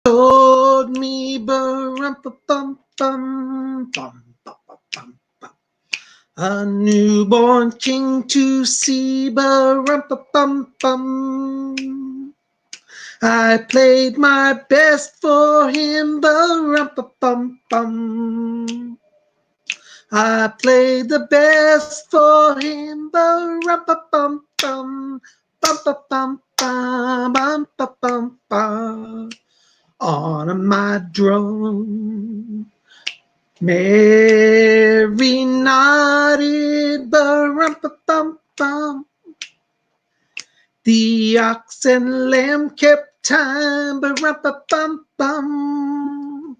Told me ba-rum-pa-bum-bum-bum-bum-bum. A newborn king to see ba-rum-pa-bum-bum. I played my best for him ba-rum-pa-bum-bum. I played the best for him ba-rum-pa-bum-bum. Bum-pa-bum-bum-bum-pa-bum-bum. On my drum. Mary nodded, ba-rum-pa-bum-bum. The ox and lamb kept time, ba-rum-pa-bum-bum.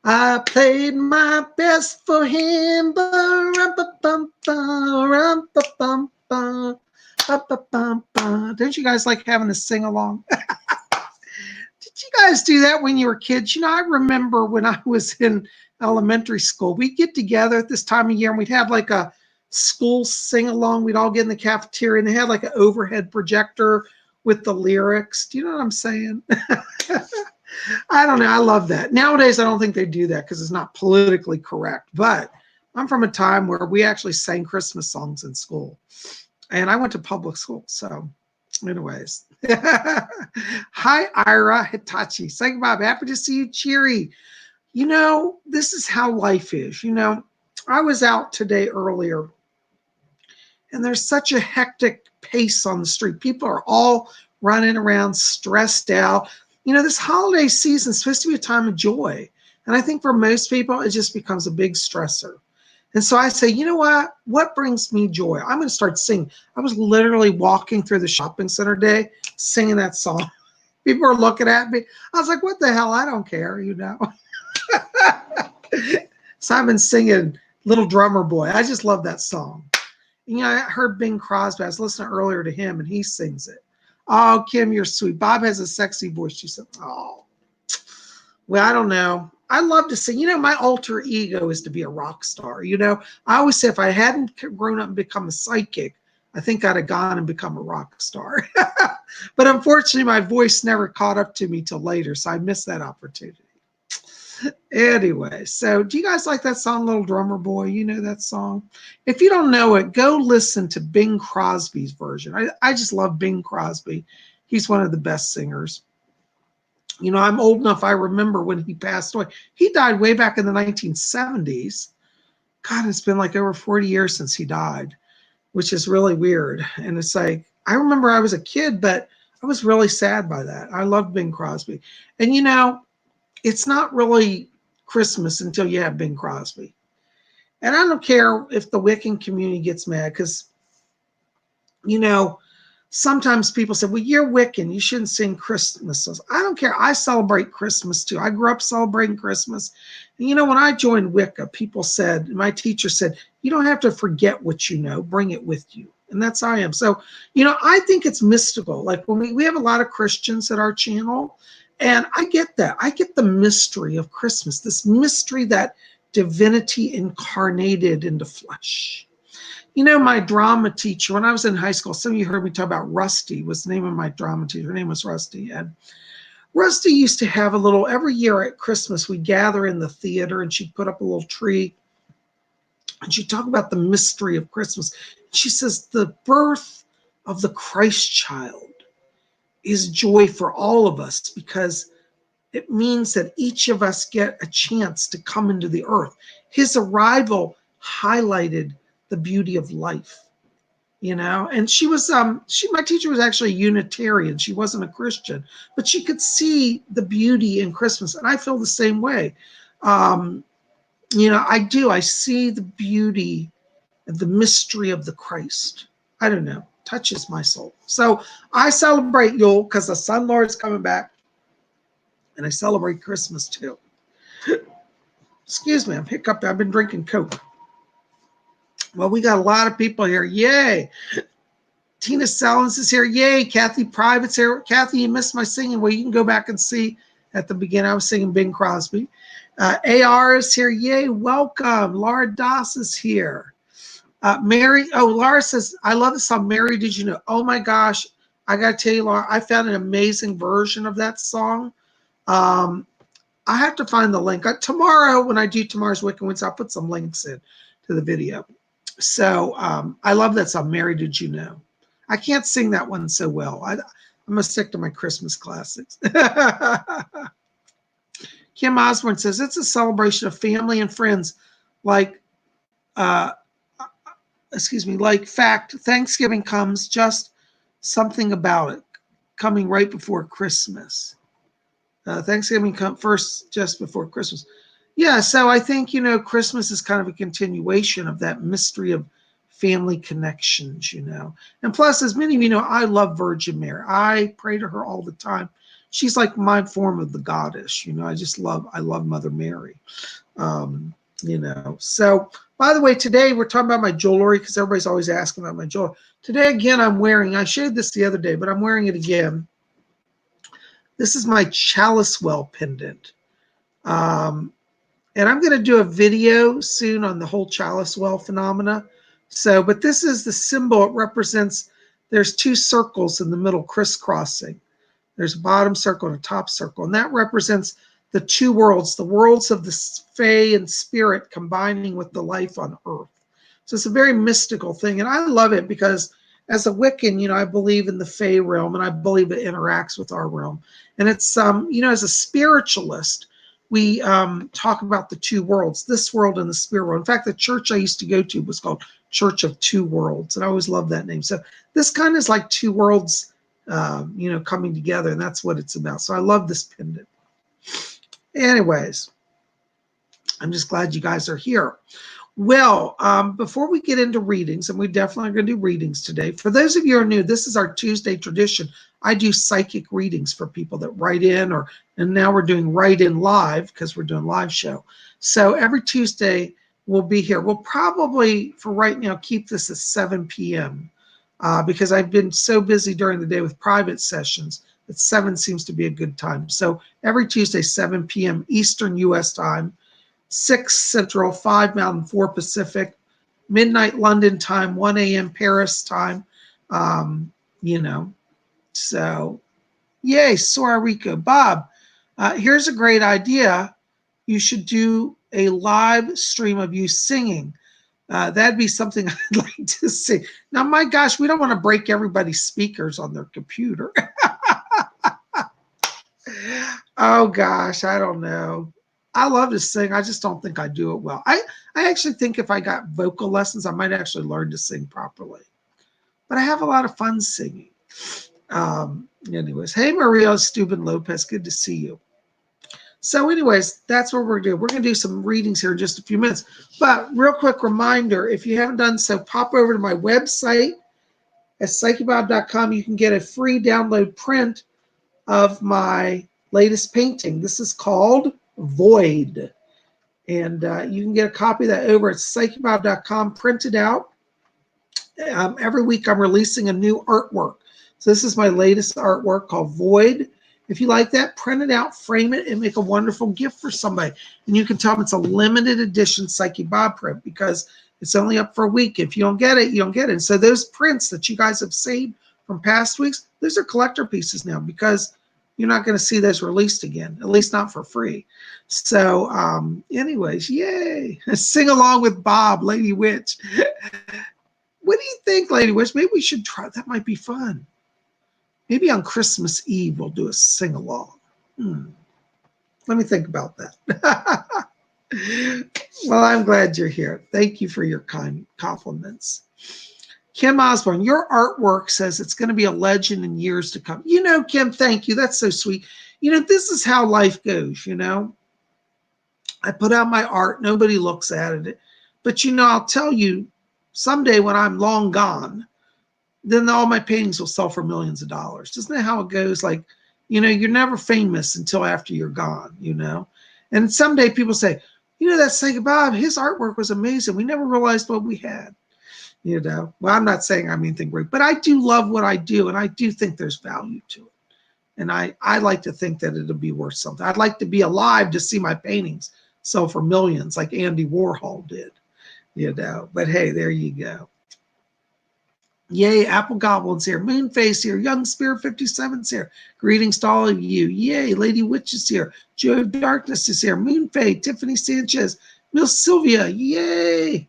I played my best for him, ba-rum-pa-bum-bum, rum-pa-bum-bum, ba-ba-bum-bum. Don't you guys like having to sing along? Did you guys do that when you were kids? You know, I remember when I was in elementary school, we'd get together at this time of year and we'd have like a school sing along. We'd all get in the cafeteria and they had like an overhead projector with the lyrics. Do you know what I'm saying? I don't know. I love that. Nowadays, I don't think they do that because it's not politically correct. But I'm from a time where we actually sang Christmas songs in school. And I went to public school. So anyways. Hi, Ira Hitachi. Saying Bob, happy to see you, cheery. You know, this is how life is. You know, I was out today earlier, and there's such a hectic pace on the street. People are all running around, stressed out. You know, this holiday season is supposed to be a time of joy. And I think for most people, it just becomes a big stressor. And so I say, you know what? What brings me joy? I'm going to start singing. I was literally walking through the shopping center today, singing that song. People were looking at me. I was like, what the hell? I don't care, you know. So I've been singing Little Drummer Boy. I just love that song. You know, I heard Bing Crosby. I was listening earlier to him, and he sings it. Oh, Kim, you're sweet. Bob has a sexy voice. She said, oh. Well, I don't know. I love to sing. You know, my alter ego is to be a rock star. You know, I always say if I hadn't grown up and become a psychic, I think I'd have gone and become a rock star. But unfortunately, my voice never caught up to me till later, so I missed that opportunity. Anyway, so do you guys like that song, Little Drummer Boy? You know that song? If you don't know it, go listen to Bing Crosby's version. I just love Bing Crosby. He's one of the best singers. You know, I'm old enough, I remember when he passed away. He died way back in the 1970s. God, it's been like over 40 years since he died, which is really weird. And it's like, I remember I was a kid, but I was really sad by that. I loved Bing Crosby. And, you know, it's not really Christmas until you have Bing Crosby. And I don't care if the Wiccan community gets mad because, you know, sometimes people say, well, you're Wiccan. You shouldn't sing Christmas songs. I don't care. I celebrate Christmas too. I grew up celebrating Christmas. And, you know, when I joined Wicca, people said, my teacher said, you don't have to forget what you know. Bring it with you. And that's how I am. So, you know, I think it's mystical. Like when we have a lot of Christians at our channel, and I get that. I get the mystery of Christmas, this mystery that divinity incarnated into flesh. You know, my drama teacher, when I was in high school, some of you heard me talk about Rusty, was the name of my drama teacher. Her name was Rusty. And Rusty used to have a little, every year at Christmas, we'd gather in the theater and she'd put up a little tree. And she'd talk about the mystery of Christmas. She says, the birth of the Christ child is joy for all of us because it means that each of us get a chance to come into the earth. His arrival highlighted the beauty of life, you know. And she was my teacher was actually a Unitarian. She wasn't a Christian, but she could see the beauty in Christmas, and I feel the same way. You know, I see the beauty and the mystery of the Christ. I don't know, touches my soul. So I celebrate Yule because the Sun Lord is coming back, and I celebrate Christmas too. Excuse me, I'm hiccuped. I've been drinking Coke. Well, we got a lot of people here. Yay. Tina Sellens is here. Yay. Kathy Private's here. Kathy, you missed my singing. Well, you can go back and see at the beginning. I was singing Bing Crosby. AR is here. Yay. Welcome. Laura Doss is here. Mary. Oh, Laura says, I love the song. Mary, did you know? Oh, my gosh. I got to tell you, Laura, I found an amazing version of that song I have to find the link. Tomorrow, when I do tomorrow's Wiccan Wins, I'll put some links in to the video. So I love that song, Mary Did You Know? I can't sing that one so well. I'm going to stick to my Christmas classics. Kim Osborne says, it's a celebration of family and friends. Like, like fact, Thanksgiving comes just something about it coming right before Christmas. Thanksgiving comes first just before Christmas. Yeah, so I think, Christmas is kind of a continuation of that mystery of family connections, And plus, as many of you know, I love Virgin Mary. I pray to her all the time. She's like my form of the goddess, I love Mother Mary. So by the way, today we're talking about my jewelry because everybody's always asking about my jewelry. Today, again, I showed this the other day, but I'm wearing it again. This is my chalice well pendant. And I'm going to do a video soon on the whole chalice well phenomena. But this is the symbol. It represents, there's two circles in the middle crisscrossing. There's a bottom circle and a top circle. And that represents the two worlds, the worlds of the Fae and spirit combining with the life on earth. So it's a very mystical thing. And I love it because as a Wiccan, I believe in the Fae realm and I believe it interacts with our realm. And it's, as a spiritualist, we talk about the two worlds, this world and the spirit world. In fact, the church I used to go to was called Church of Two Worlds. And I always loved that name. So this kind of is like two worlds, coming together. And that's what it's about. So I love this pendant. Anyways, I'm just glad you guys are here. Well, before we get into readings, and we definitely are going to do readings today. For those of you who are new, this is our Tuesday tradition. I do psychic readings for people that write in, and now we're doing write in live because we're doing live show. So every Tuesday we'll be here. We'll probably, for right now, keep this at 7 p.m. Because I've been so busy during the day with private sessions that 7 seems to be a good time. So every Tuesday, 7 p.m. Eastern U.S. time, 6 Central, 5 Mountain, 4 Pacific, midnight London time, 1 a.m. Paris time, So, yay, Sora Rico. Bob, here's a great idea. You should do a live stream of you singing. That'd be something I'd like to see. Now, my gosh, we don't want to break everybody's speakers on their computer. Oh, gosh, I don't know. I love to sing. I just don't think I do it well. I actually think if I got vocal lessons, I might actually learn to sing properly. But I have a lot of fun singing. Anyways, hey, Maria Steuben Lopez, good to see you. So anyways, that's what we're doing. We're going to do some readings here in just a few minutes. But real quick reminder, if you haven't done so, pop over to my website at PsychicBob.com. You can get a free download print of my latest painting. This is called Void. And you can get a copy of that over at PsychicBob.com, printed out. Every week I'm releasing a new artwork. So this is my latest artwork called Void. If you like that, print it out, frame it, and make a wonderful gift for somebody. And you can tell them it's a limited edition Psychic Bob print because it's only up for a week. If you don't get it, you don't get it. And so those prints that you guys have saved from past weeks, those are collector pieces now because you're not going to see those released again, at least not for free. So anyways, yay. Sing along with Bob, Lady Witch. What do you think, Lady Witch? Maybe we should try. That might be fun. Maybe on Christmas Eve, we'll do a sing-along. Let me think about that. Well, I'm glad you're here. Thank you for your kind compliments. Kim Osborne, your artwork says it's going to be a legend in years to come. Kim, thank you. That's so sweet. This is how life goes, I put out my art. Nobody looks at it. But, I'll tell you, someday when I'm long gone, then all my paintings will sell for millions of dollars. Isn't that how it goes? Like, you're never famous until after you're gone, And someday people say, that's Psychic Bob, his artwork was amazing. We never realized what we had, Well, I'm not saying I'm anything great, but I do love what I do, and I do think there's value to it. And I like to think that it'll be worth something. I'd like to be alive to see my paintings sell for millions like Andy Warhol did, But hey, there you go. Yay, Apple Goblin's here. Moonface here. Young Spirit 57's here. Greetings to all of you. Yay, Lady Witch is here. Joy of Darkness is here. Moonface, Tiffany Sanchez. Miss Sylvia, yay.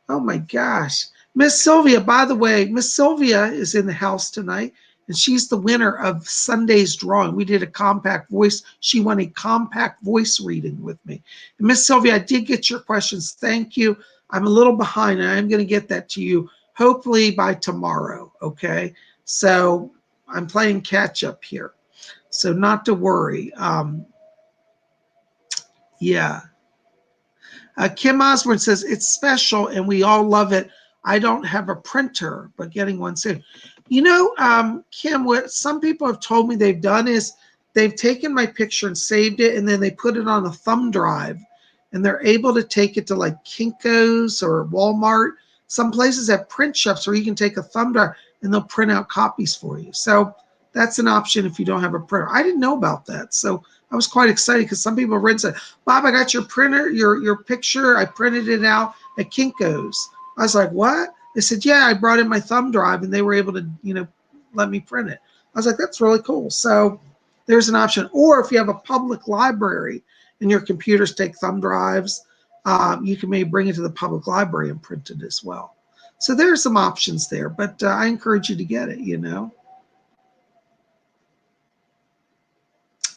Oh my gosh. Miss Sylvia, by the way, Miss Sylvia is in the house tonight, and she's the winner of Sunday's drawing. We did a compact voice. She won a compact voice reading with me. And Miss Sylvia, I did get your questions. Thank you. I'm a little behind, and I'm going to get that to you hopefully by tomorrow, okay? So I'm playing catch up here. So not to worry. Yeah. Kim Osborne says, it's special and we all love it. I don't have a printer, but getting one soon. You know, Kim, what some people have told me they've done is they've taken my picture and saved it, and then they put it on a thumb drive, and they're able to take it to like Kinko's or Walmart. Some places have print shops where you can take a thumb drive and they'll print out copies for you. So that's an option if you don't have a printer. I didn't know about that. So I was quite excited because some people read and said, Bob, I got your printer, your picture. I printed it out at Kinko's. I was like, what? They said, yeah, I brought in my thumb drive and they were able to, let me print it. I was like, that's really cool. So there's an option. Or if you have a public library and your computers take thumb drives, you can maybe bring it to the public library and print it as well. So there are some options there, but I encourage you to get it.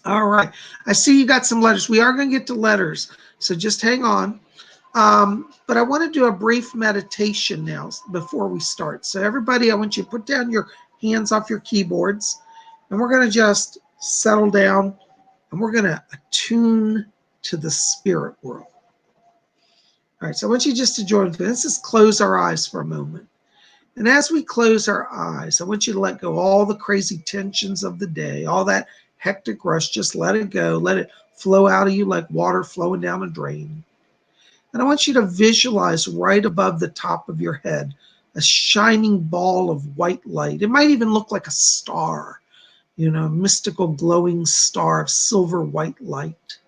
All right. I see you got some letters. We are going to get to letters, so just hang on. But I want to do a brief meditation now before we start. So everybody, I want you to put down your hands off your keyboards, and we're going to just settle down, and we're going to attune to the spirit world. All right, so I want you just to join me. Let's just close our eyes for a moment. And as we close our eyes, I want you to let go of all the crazy tensions of the day, all that hectic rush. Just let it go. Let it flow out of you like water flowing down a drain. And I want you to visualize right above the top of your head a shining ball of white light. It might even look like a star, a mystical glowing star of silver white light.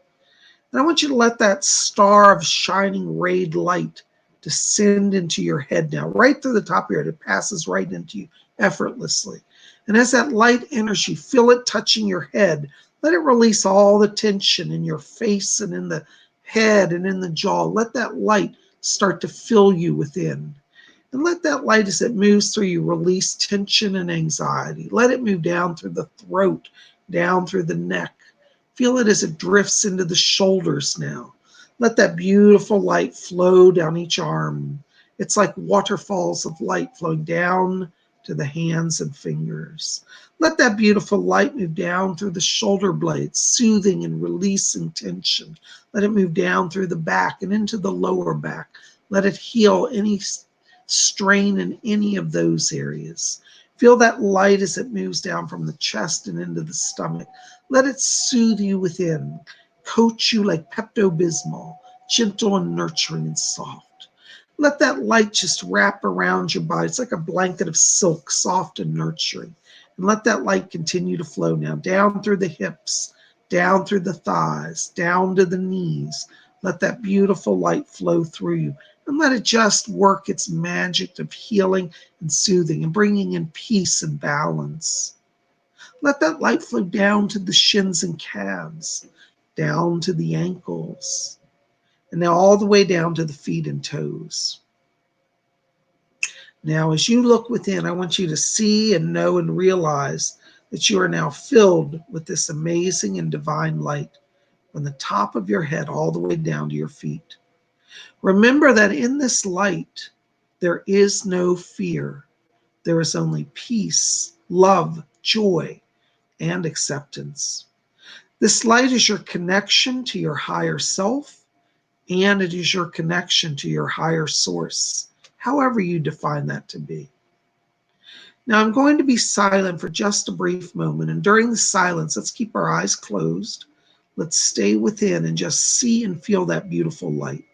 And I want you to let that star of shining rayed light descend into your head now, right through the top of your head. It passes right into you effortlessly. And as that light enters you, feel it touching your head. Let it release all the tension in your face and in the head and in the jaw. Let that light start to fill you within. And let that light, as it moves through you, release tension and anxiety. Let it move down through the throat, down through the neck. Feel it as it drifts into the shoulders now. Let that beautiful light flow down each arm. It's like waterfalls of light flowing down to the hands and fingers. Let that beautiful light move down through the shoulder blades, soothing and releasing tension. Let it move down through the back and into the lower back. Let it heal any strain in any of those areas. Feel that light as it moves down from the chest and into the stomach. Let it soothe you within, coat you like Pepto-Bismol, gentle and nurturing and soft. Let that light just wrap around your body. It's like a blanket of silk, soft and nurturing. And let that light continue to flow now, down through the hips, down through the thighs, down to the knees. Let that beautiful light flow through you. And let it just work its magic of healing and soothing and bringing in peace and balance. Let that light flow down to the shins and calves, down to the ankles, and now all the way down to the feet and toes. Now, as you look within, I want you to see and know and realize that you are now filled with this amazing and divine light from the top of your head all the way down to your feet. Remember that in this light, there is no fear. There is only peace, love, joy, and acceptance. This light is your connection to your higher self, and it is your connection to your higher source, however you define that to be. Now I'm going to be silent for just a brief moment, and during the silence, let's keep our eyes closed. Let's stay within and just see and feel that beautiful light.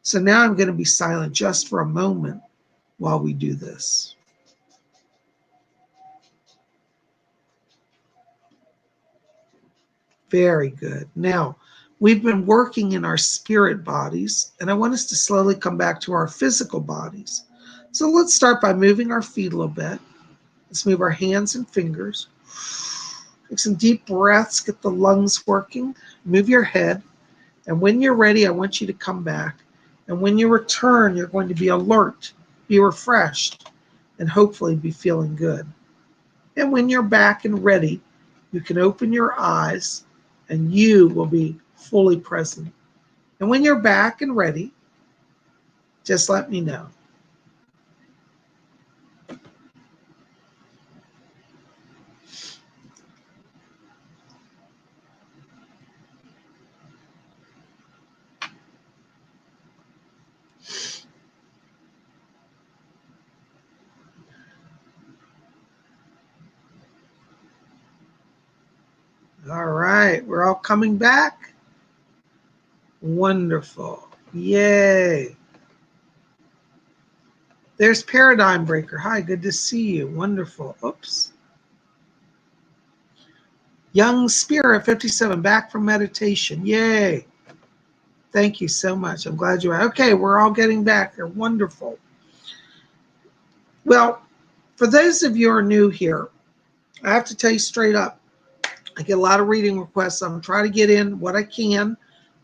So now I'm going to be silent just for a moment while we do this. Very good. Now, we've been working in our spirit bodies, and I want us to slowly come back to our physical bodies. So let's start by moving our feet a little bit. Let's move our hands and fingers. Take some deep breaths, get the lungs working. Move your head. And when you're ready, I want you to come back. And when you return, you're going to be alert, be refreshed, and hopefully be feeling good. And when you're back and ready, you can open your eyes and you will be fully present. And when you're back and ready, just let me know. All right, we're all coming back. Wonderful. Yay. There's Paradigm Breaker. Hi, good to see you. Wonderful. Oops. Young Spirit 57, back from meditation. Yay. Thank you so much. I'm glad you are. Okay, we're all getting back there. Wonderful. Well, for those of you who are new here, I have to tell you straight up, I get a lot of reading requests. I'm trying to get in what I can.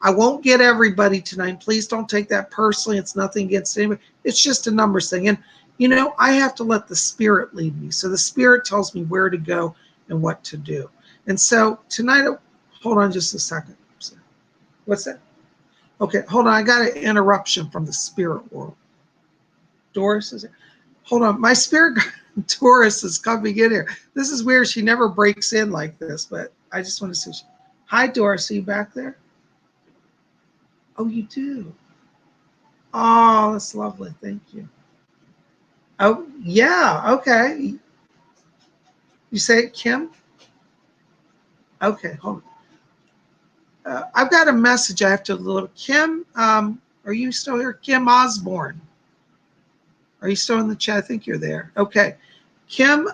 I won't get everybody tonight. Please don't take that personally. It's nothing against anybody. It's just a numbers thing. And, you know, I have to let the Spirit lead me. So the Spirit tells me where to go and what to do. And so tonight, hold on just a second. What's that? Okay, hold on. I got an interruption from the spirit world. Doris is here. Hold on. My spirit Doris is coming in here. This is weird. She never breaks in like this, but I just want to say, hi, Doris. Are you back there? Oh, you do? Oh, that's lovely. Thank you. Oh, yeah. Okay. You say it, Kim? Okay, hold on. I've got a message I have to deliver. Kim, are you still here? Kim Osborne. Are you still in the chat? I think you're there. Okay. Kim,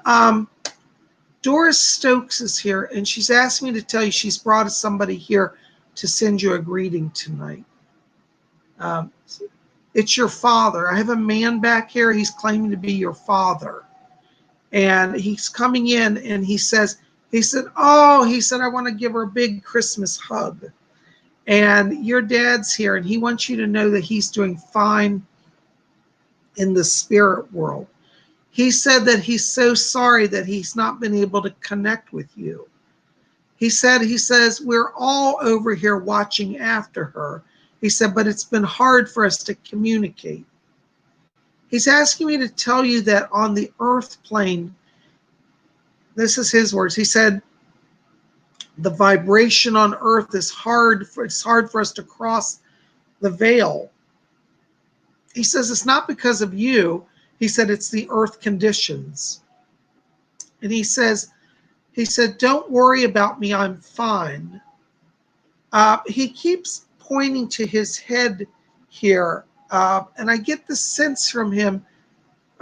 Doris Stokes is here, and she's asked me to tell you she's brought somebody here to send you a greeting tonight. It's your father. I have a man back here. He's claiming to be your father. And he's coming in, and he said, I want to give her a big Christmas hug. And your dad's here, and he wants you to know that he's doing fine in the spirit world. He said that he's so sorry that he's not been able to connect with you. He says, we're all over here watching after her. He said, but it's been hard for us to communicate. He's asking me to tell you that on the earth plane, this is his words. He said, the vibration on earth is hard. It's hard for us to cross the veil. He says, it's not because of you. He said, it's the earth conditions. And he said, don't worry about me. I'm fine. He keeps pointing to his head here. And I get the sense from him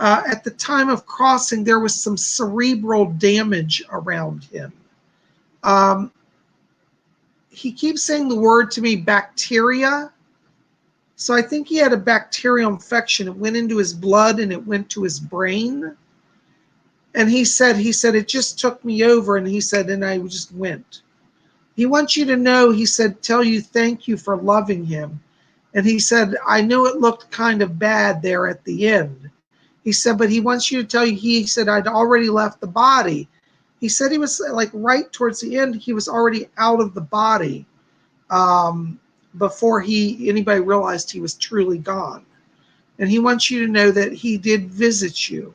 at the time of crossing, there was some cerebral damage around him. He keeps saying the word to me, bacteria. So I think he had a bacterial infection. It went into his blood and it went to his brain. And he said, it just took me over. And he said, and I just went. He wants you to know, he said, tell you thank you for loving him. And he said, I know it looked kind of bad there at the end. He said, but he wants you to tell you, he said, I'd already left the body. He said he was like right towards the end, he was already out of the body before anybody realized he was truly gone. And he wants you to know that he did visit you.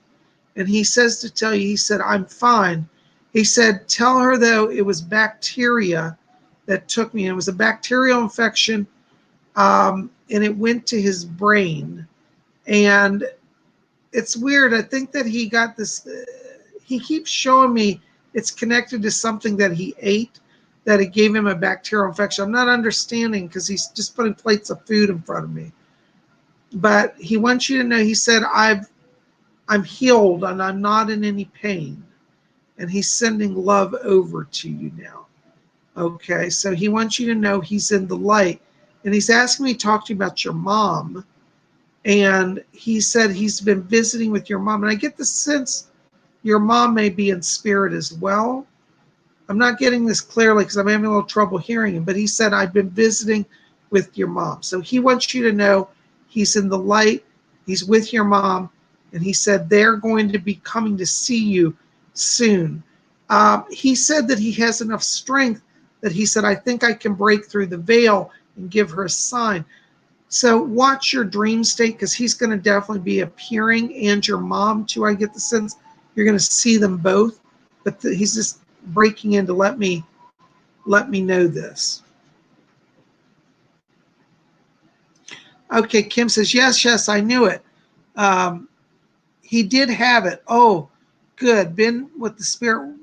And he says to tell you, he said, I'm fine. He said, tell her, though, it was bacteria that took me. And it was a bacterial infection, and it went to his brain. And it's weird. I think that he got this. He keeps showing me it's connected to something that he ate, that it gave him a bacterial infection. I'm not understanding because he's just putting plates of food in front of me. But he wants you to know, he said, I'm healed and I'm not in any pain. And he's sending love over to you now. Okay, so he wants you to know he's in the light. And he's asking me to talk to you about your mom. And he said he's been visiting with your mom. And I get the sense your mom may be in spirit as well. I'm not getting this clearly because I'm having a little trouble hearing him, but he said, I've been visiting with your mom. So he wants you to know he's in the light, he's with your mom, and he said they're going to be coming to see you soon. He said that he has enough strength that he said, I think I can break through the veil and give her a sign. So watch your dream state because he's going to definitely be appearing, and your mom too. I get the sense you're going to see them both, but he's just breaking in to let me know this. Okay, Kim says yes, I knew it. He did have it. Oh, good. Been with the spirit.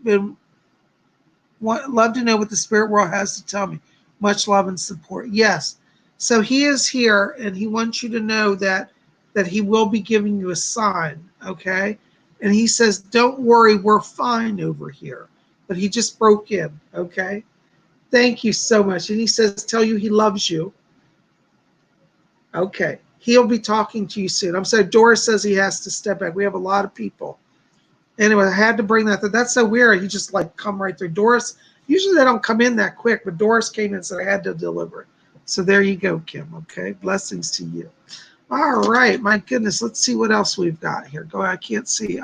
Love to know what the spirit world has to tell me. Much love and support. Yes. So he is here, and he wants you to know that he will be giving you a sign. Okay. And he says, don't worry, we're fine over here. But he just broke in. Okay. Thank you so much. And he says, tell you he loves you. Okay. He'll be talking to you soon. I'm sorry. Doris says he has to step back. We have a lot of people. Anyway, I had to bring that. That's so weird. He just like come right through. Doris, usually they don't come in that quick, but Doris came in and said I had to deliver it. So there you go, Kim. Okay. Blessings to you. All right. My goodness. Let's see what else we've got here. Go ahead. I can't see.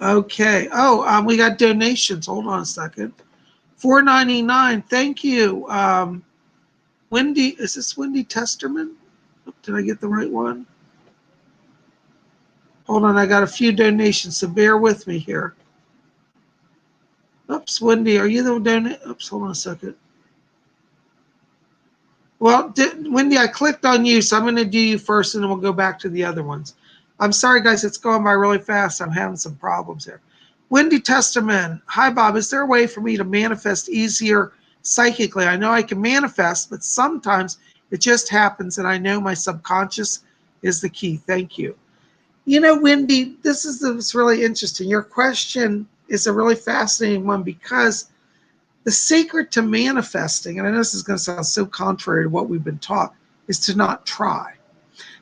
Okay. Oh, we got donations. Hold on a second. $4.99. Thank you. Wendy, is this Wendy Testerman? Did I get the right one? Hold on, I got a few donations, so bear with me here. Oops, Wendy, are you the donate? Oops, hold on a second. Well, Wendy, I clicked on you, so I'm going to do you first, and then we'll go back to the other ones. I'm sorry, guys, it's going by really fast. I'm having some problems here. Wendy Testament. Hi, Bob. Is there a way for me to manifest easier psychically? I know I can manifest, but sometimes it just happens, and I know my subconscious is the key. Thank you. You know, Wendy, this is really interesting. Your question is a really fascinating one because the secret to manifesting, and I know this is going to sound so contrary to what we've been taught, is to not try.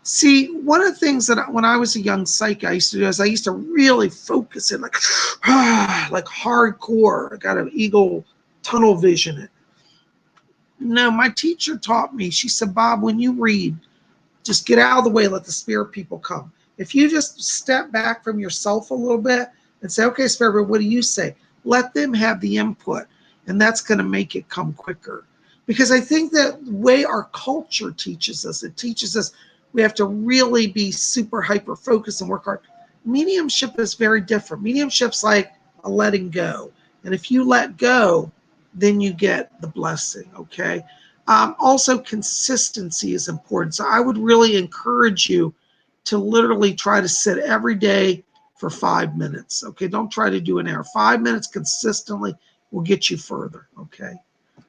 See, one of the things that when I was a young psych, I used to do is I used to really focus in like hardcore. I got an eagle tunnel vision. No, my teacher taught me, she said, Bob, when you read, just get out of the way, let the spirit people come. If you just step back from yourself a little bit and say, okay, spirit, what do you say? Let them have the input, and that's going to make it come quicker. Because I think that the way our culture teaches us, it teaches us we have to really be super hyper focused and work hard. Mediumship is very different. Mediumship's like a letting go. And if you let go, then you get the blessing, okay? Also, consistency is important. So I would really encourage you to literally try to sit every day for 5 minutes, okay? Don't try to do an hour. 5 minutes consistently will get you further, okay?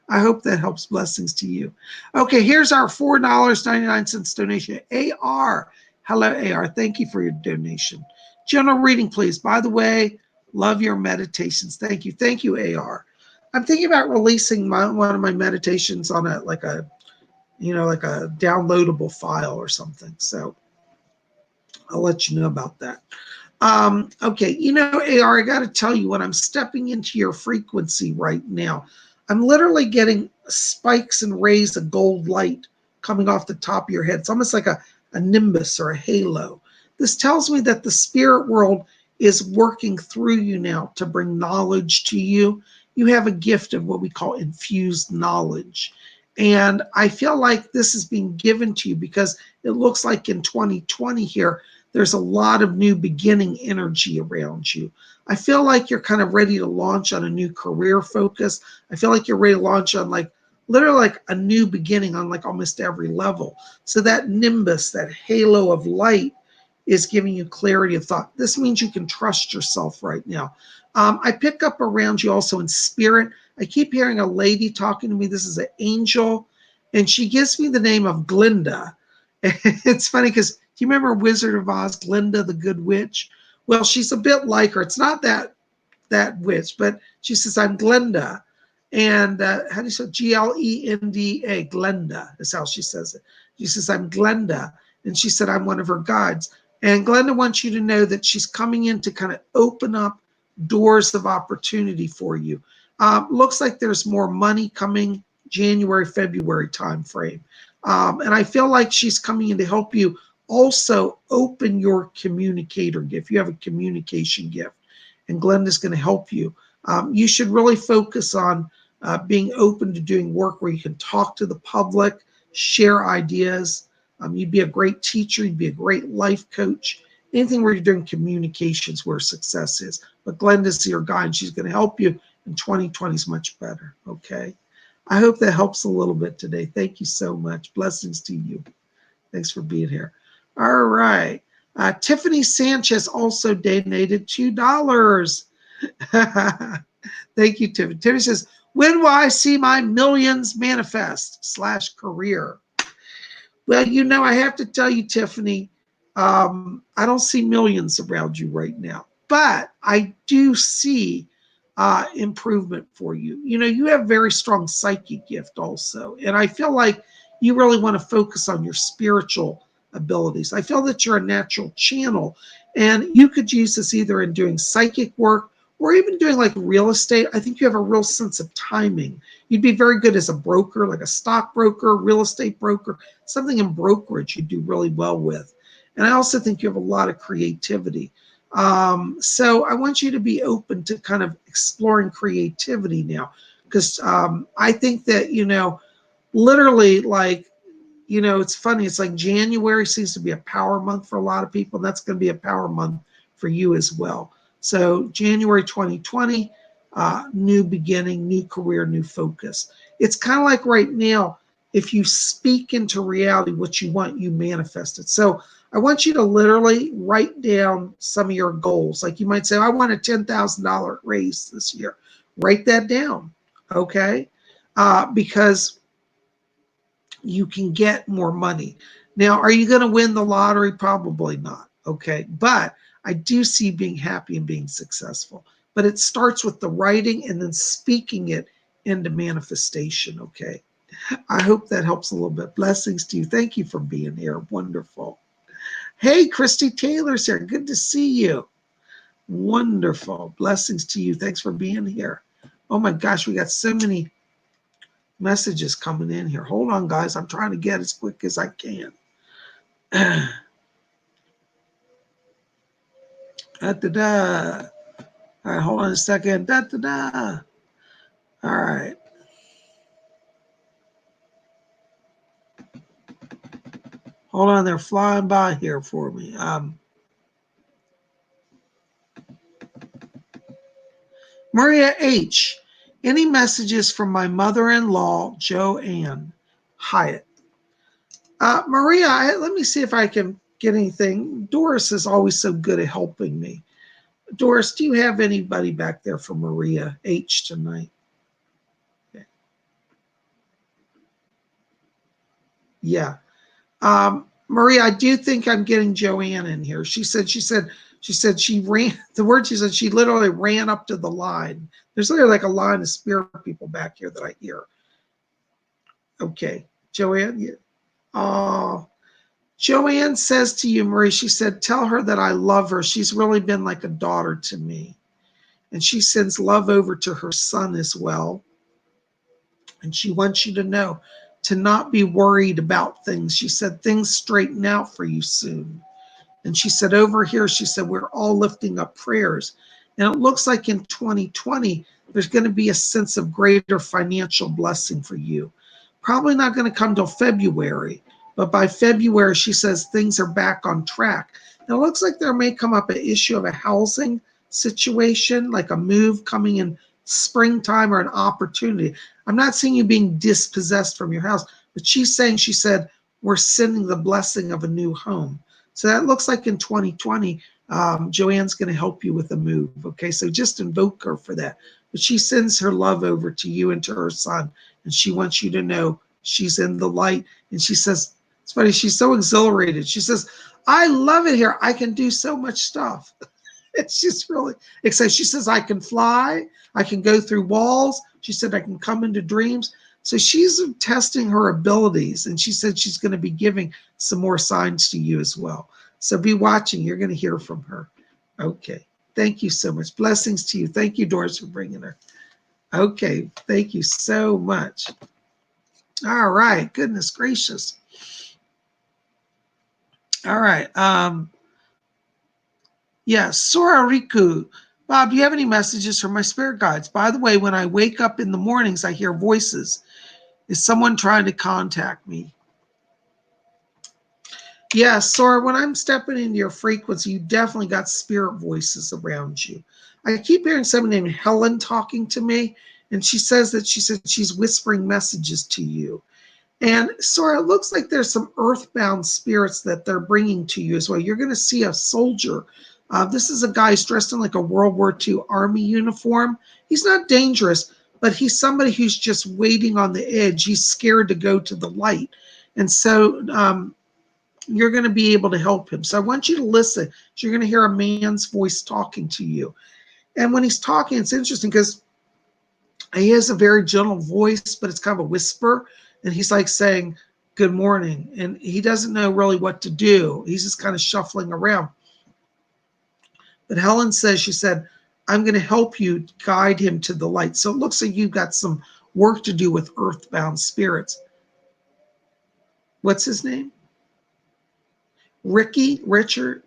I hope that helps. Blessings to you. Okay, here's our $4.99 donation. AR. Hello, AR. Thank you for your donation. General reading, please. By the way, love your meditations. Thank you. Thank you, AR. I'm thinking about releasing one of my meditations on a downloadable file or something. So I'll let you know about that. Okay, you know, AR, I got to tell you, when I'm stepping into your frequency right now, I'm literally getting spikes and rays of gold light coming off the top of your head. It's almost like a nimbus or a halo. This tells me that the spirit world is working through you now to bring knowledge to you. You have a gift of what we call infused knowledge. And I feel like this is being given to you because it looks like in 2020 here, there's a lot of new beginning energy around you. I feel like you're kind of ready to launch on a new career focus. I feel like you're ready to launch on literally like a new beginning on like almost every level. So that nimbus, that halo of light is giving you clarity of thought. This means you can trust yourself right now. I pick up around you also in spirit. I keep hearing a lady talking to me. This is an angel, and she gives me the name of Glinda. It's funny because do you remember Wizard of Oz, Glinda the Good Witch? Well, she's a bit like her. It's not that witch, but she says, I'm Glinda. And how do you say Glenda? Glenda is how she says it. She says, I'm Glenda. And she said, I'm one of her guides. And Glenda wants you to know that she's coming in to kind of open up doors of opportunity for you. Looks like there's more money coming January, February time frame. And I feel like she's coming in to help you also open your communicator gift. You have a communication gift, and Glenda's going to help you. You should really focus on being open to doing work where you can talk to the public, share ideas. You'd be a great teacher. You'd be a great life coach. Anything where you're doing communications where success is. But Glenda's your guide, and she's going to help you. And 2020 is much better. Okay. I hope that helps a little bit today. Thank you so much. Blessings to you. Thanks for being here. All right. Tiffany Sanchez also donated $2. Thank you, Tiffany. Tiffany says, when will I see my millions manifest / career? Well, I have to tell you, Tiffany, I don't see millions around you right now, but I do see improvement for you. You have very strong psychic gift also. And I feel like you really want to focus on your spiritual abilities. I feel that you're a natural channel, and you could use this either in doing psychic work or even doing like real estate. I think you have a real sense of timing. You'd be very good as a broker, like a stockbroker, real estate broker, something in brokerage you'd do really well with. And I also think you have a lot of creativity. So I want you to be open to kind of exploring creativity now, because I think that, literally it's funny. It's like January seems to be a power month for a lot of people. And that's going to be a power month for you as well. So January 2020, new beginning, new career, new focus. It's kind of like right now, if you speak into reality what you want, you manifest it. So I want you to literally write down some of your goals. Like you might say, I want a $10,000 raise this year. Write that down, okay? Because you can get more money. Now, are you going to win the lottery? Probably not, okay? But I do see being happy and being successful. But it starts with the writing and then speaking it into manifestation, okay? I hope that helps a little bit. Blessings to you. Thank you for being here. Wonderful. Hey, Christy Taylor's here. Good to see you. Wonderful. Blessings to you. Thanks for being here. Oh my gosh, we got so many messages coming in here. Hold on, guys. I'm trying to get as quick as I can. Da-da-da. All right, hold on a second. Da-da-da. All right. Hold on, they're flying by here for me. Maria H. Any messages from my mother-in-law, Joanne Hyatt? Maria, let me see if I can get anything. Doris is always so good at helping me. Doris, do you have anybody back there for Maria H tonight? Okay. Yeah. Maria, I do think I'm getting Joanne in here. She said she ran, the word she said, she literally ran up to the line. There's literally like a line of spirit people back here that I hear. Okay, Joanne. Yeah. Joanne says to you, Marie, she said, tell her that I love her. She's really been like a daughter to me. And she sends love over to her son as well. And she wants you to know to not be worried about things. She said, things straighten out for you soon. And she said, over here, she said, we're all lifting up prayers. And it looks like in 2020, there's going to be a sense of greater financial blessing for you. Probably not going to come till February, but by February, she says things are back on track. Now, it looks like there may come up an issue of a housing situation, like a move coming in springtime or an opportunity. I'm not seeing you being dispossessed from your house, but she's saying, she said, we're sending the blessing of a new home. So that looks like in 2020, Joanne's going to help you with a move. Okay, so just invoke her for that. But she sends her love over to you and to her son, and she wants you to know she's in the light. And she says, it's funny, she's so exhilarated. She says, I love it here. I can do so much stuff. It's just really exciting. She says, I can fly. I can go through walls. She said, I can come into dreams. So she's testing her abilities, and she said she's going to be giving some more signs to you as well. So be watching. You're going to hear from her. Okay. Thank you so much. Blessings to you. Thank you, Doris, for bringing her. Okay. Thank you so much. All right. Goodness gracious. All right. Yes. Sora Riku. Bob, do you have any messages from my spirit guides? By the way, when I wake up in the mornings, I hear voices. Is someone trying to contact me? Yes, Sora, when I'm stepping into your frequency, you definitely got spirit voices around you. I keep hearing someone named Helen talking to me, and she said she's whispering messages to you. And Sora, it looks like there's some earthbound spirits that they're bringing to you as well. You're going to see a soldier. This is a guy who's dressed in like a World War II Army uniform. He's not dangerous, but he's somebody who's just waiting on the edge. He's scared to go to the light. And so you're going to be able to help him. So I want you to listen. So you're going to hear a man's voice talking to you. And when he's talking, it's interesting because he has a very gentle voice, but it's kind of a whisper. And he's like saying, good morning. And he doesn't know really what to do. He's just kind of shuffling around. But Helen says, she said, I'm going to help you guide him to the light. So it looks like you've got some work to do with earthbound spirits. What's his name? Richard.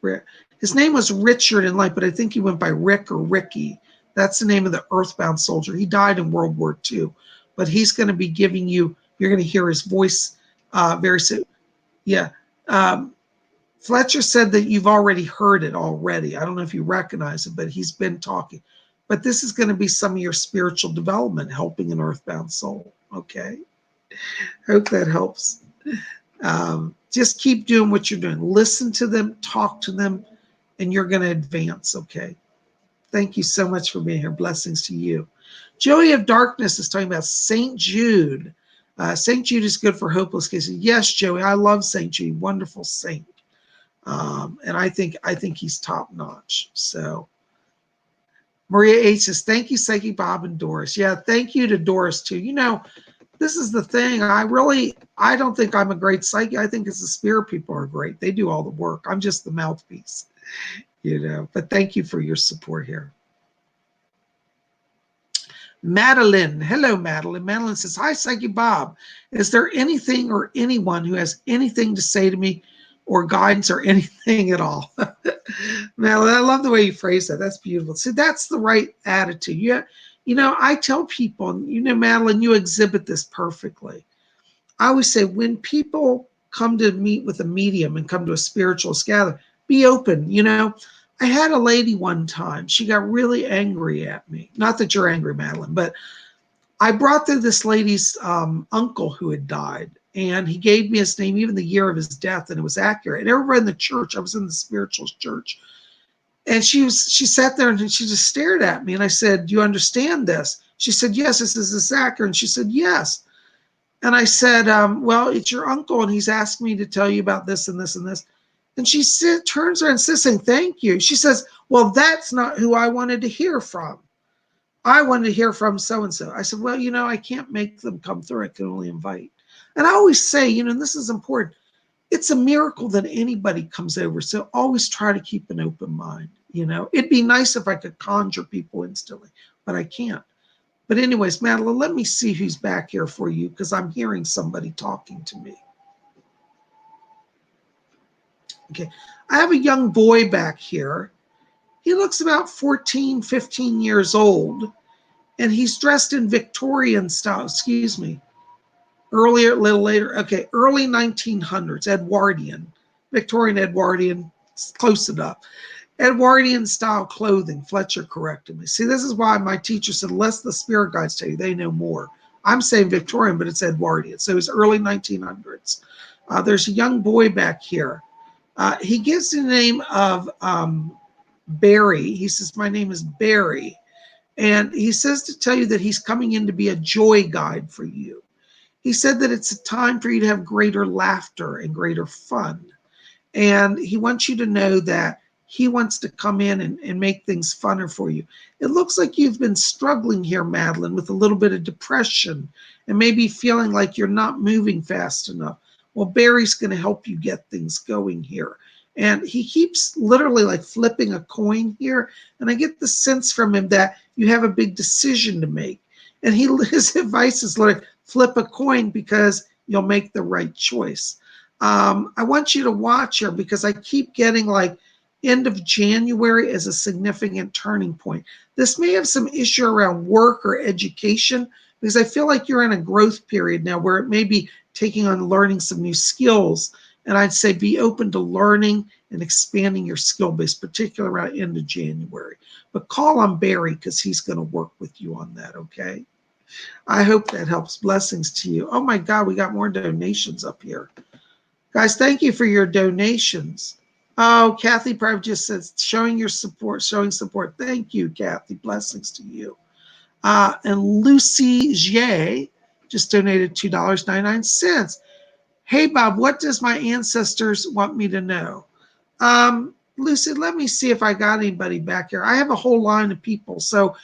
His name was Richard in life, but I think he went by Rick or Ricky. That's the name of the earthbound soldier. He died in World War II, but he's going to be giving you, you're going to hear his voice very soon. Yeah. Fletcher said that you've already heard it already. I don't know if you recognize it, but he's been talking. But this is going to be some of your spiritual development, helping an earthbound soul. Okay. Hope that helps. Just keep doing what you're doing. Listen to them, talk to them, and you're going to advance. Okay. Thank you so much for being here. Blessings to you. Joey of Darkness is talking about St. Jude. St. Jude is good for hopeless cases. Yes, Joey, I love St. Jude. Wonderful saint. And I think he's top notch. So Maria H says, thank you, Psychic Bob and Doris. Yeah, thank you to Doris too. You know, this is the thing. I don't think I'm a great psychic. I think it's the spirit people are great. They do all the work. I'm just the mouthpiece, you know. But thank you for your support here. Madeline. Hello, Madeline. Madeline says, hi, Psychic Bob. Is there anything or anyone who has anything to say to me or guidance or anything at all? Madeline, I love the way you phrase that. That's beautiful. See, that's the right attitude. Yeah, you know, I tell people, you know, Madeline, you exhibit this perfectly. I always say when people come to meet with a medium and come to a spiritualist gathering, be open. You know, I had a lady one time, she got really angry at me. Not that you're angry, Madeline, but I brought there this lady's uncle who had died. And he gave me his name, even the year of his death, and it was accurate. And everybody in the church, I was in the spiritualist church, and she sat there and she just stared at me. And I said, do you understand this? She said, yes. This is accurate. And she said, yes. And I said, well, it's your uncle, and he's asked me to tell you about this and this and this. And she turns around and says, saying, thank you. She says, well, that's not who I wanted to hear from. I wanted to hear from so-and-so. I said, well, you know, I can't make them come through. I can only invite. And I always say, you know, and this is important, it's a miracle that anybody comes over. So always try to keep an open mind. You know, it'd be nice if I could conjure people instantly, but I can't. But anyways, Madeline, let me see who's back here for you, because I'm hearing somebody talking to me. Okay, I have a young boy back here. He looks about 14, 15 years old, and he's dressed in Victorian style, excuse me. Earlier, a little later, okay, early 1900s, Edwardian, Victorian Edwardian, close enough. Edwardian style clothing, Fletcher corrected me. See, this is why my teacher said, unless the spirit guides tell you, they know more. I'm saying Victorian, but it's Edwardian. So it's early 1900s. There's a young boy back here. He gives the name of Barry. He says, my name is Barry. And he says to tell you that he's coming in to be a joy guide for you. He said that it's a time for you to have greater laughter and greater fun. And he wants you to know that he wants to come in and make things funner for you. It looks like you've been struggling here, Madeline, with a little bit of depression and maybe feeling like you're not moving fast enough. Well, Barry's going to help you get things going here. And he keeps literally like flipping a coin here. And I get the sense from him that you have a big decision to make. And his advice is like, flip a coin because you'll make the right choice. I want you to watch her because I keep getting like end of January as a significant turning point. This may have some issue around work or education because I feel like you're in a growth period now where it may be taking on learning some new skills. And I'd say be open to learning and expanding your skill base, particularly around end of January. But call on Barry because he's going to work with you on that, okay? I hope that helps. Blessings to you. Oh my God, we got more donations up here. Guys, thank you for your donations. Oh, Kathy probably just says, showing your support, showing support. Thank you, Kathy. Blessings to you. And Lucy J just donated $2.99. Hey, Bob, what does my ancestors want me to know? Lucy, let me see if I got anybody back here. I have a whole line of people. So,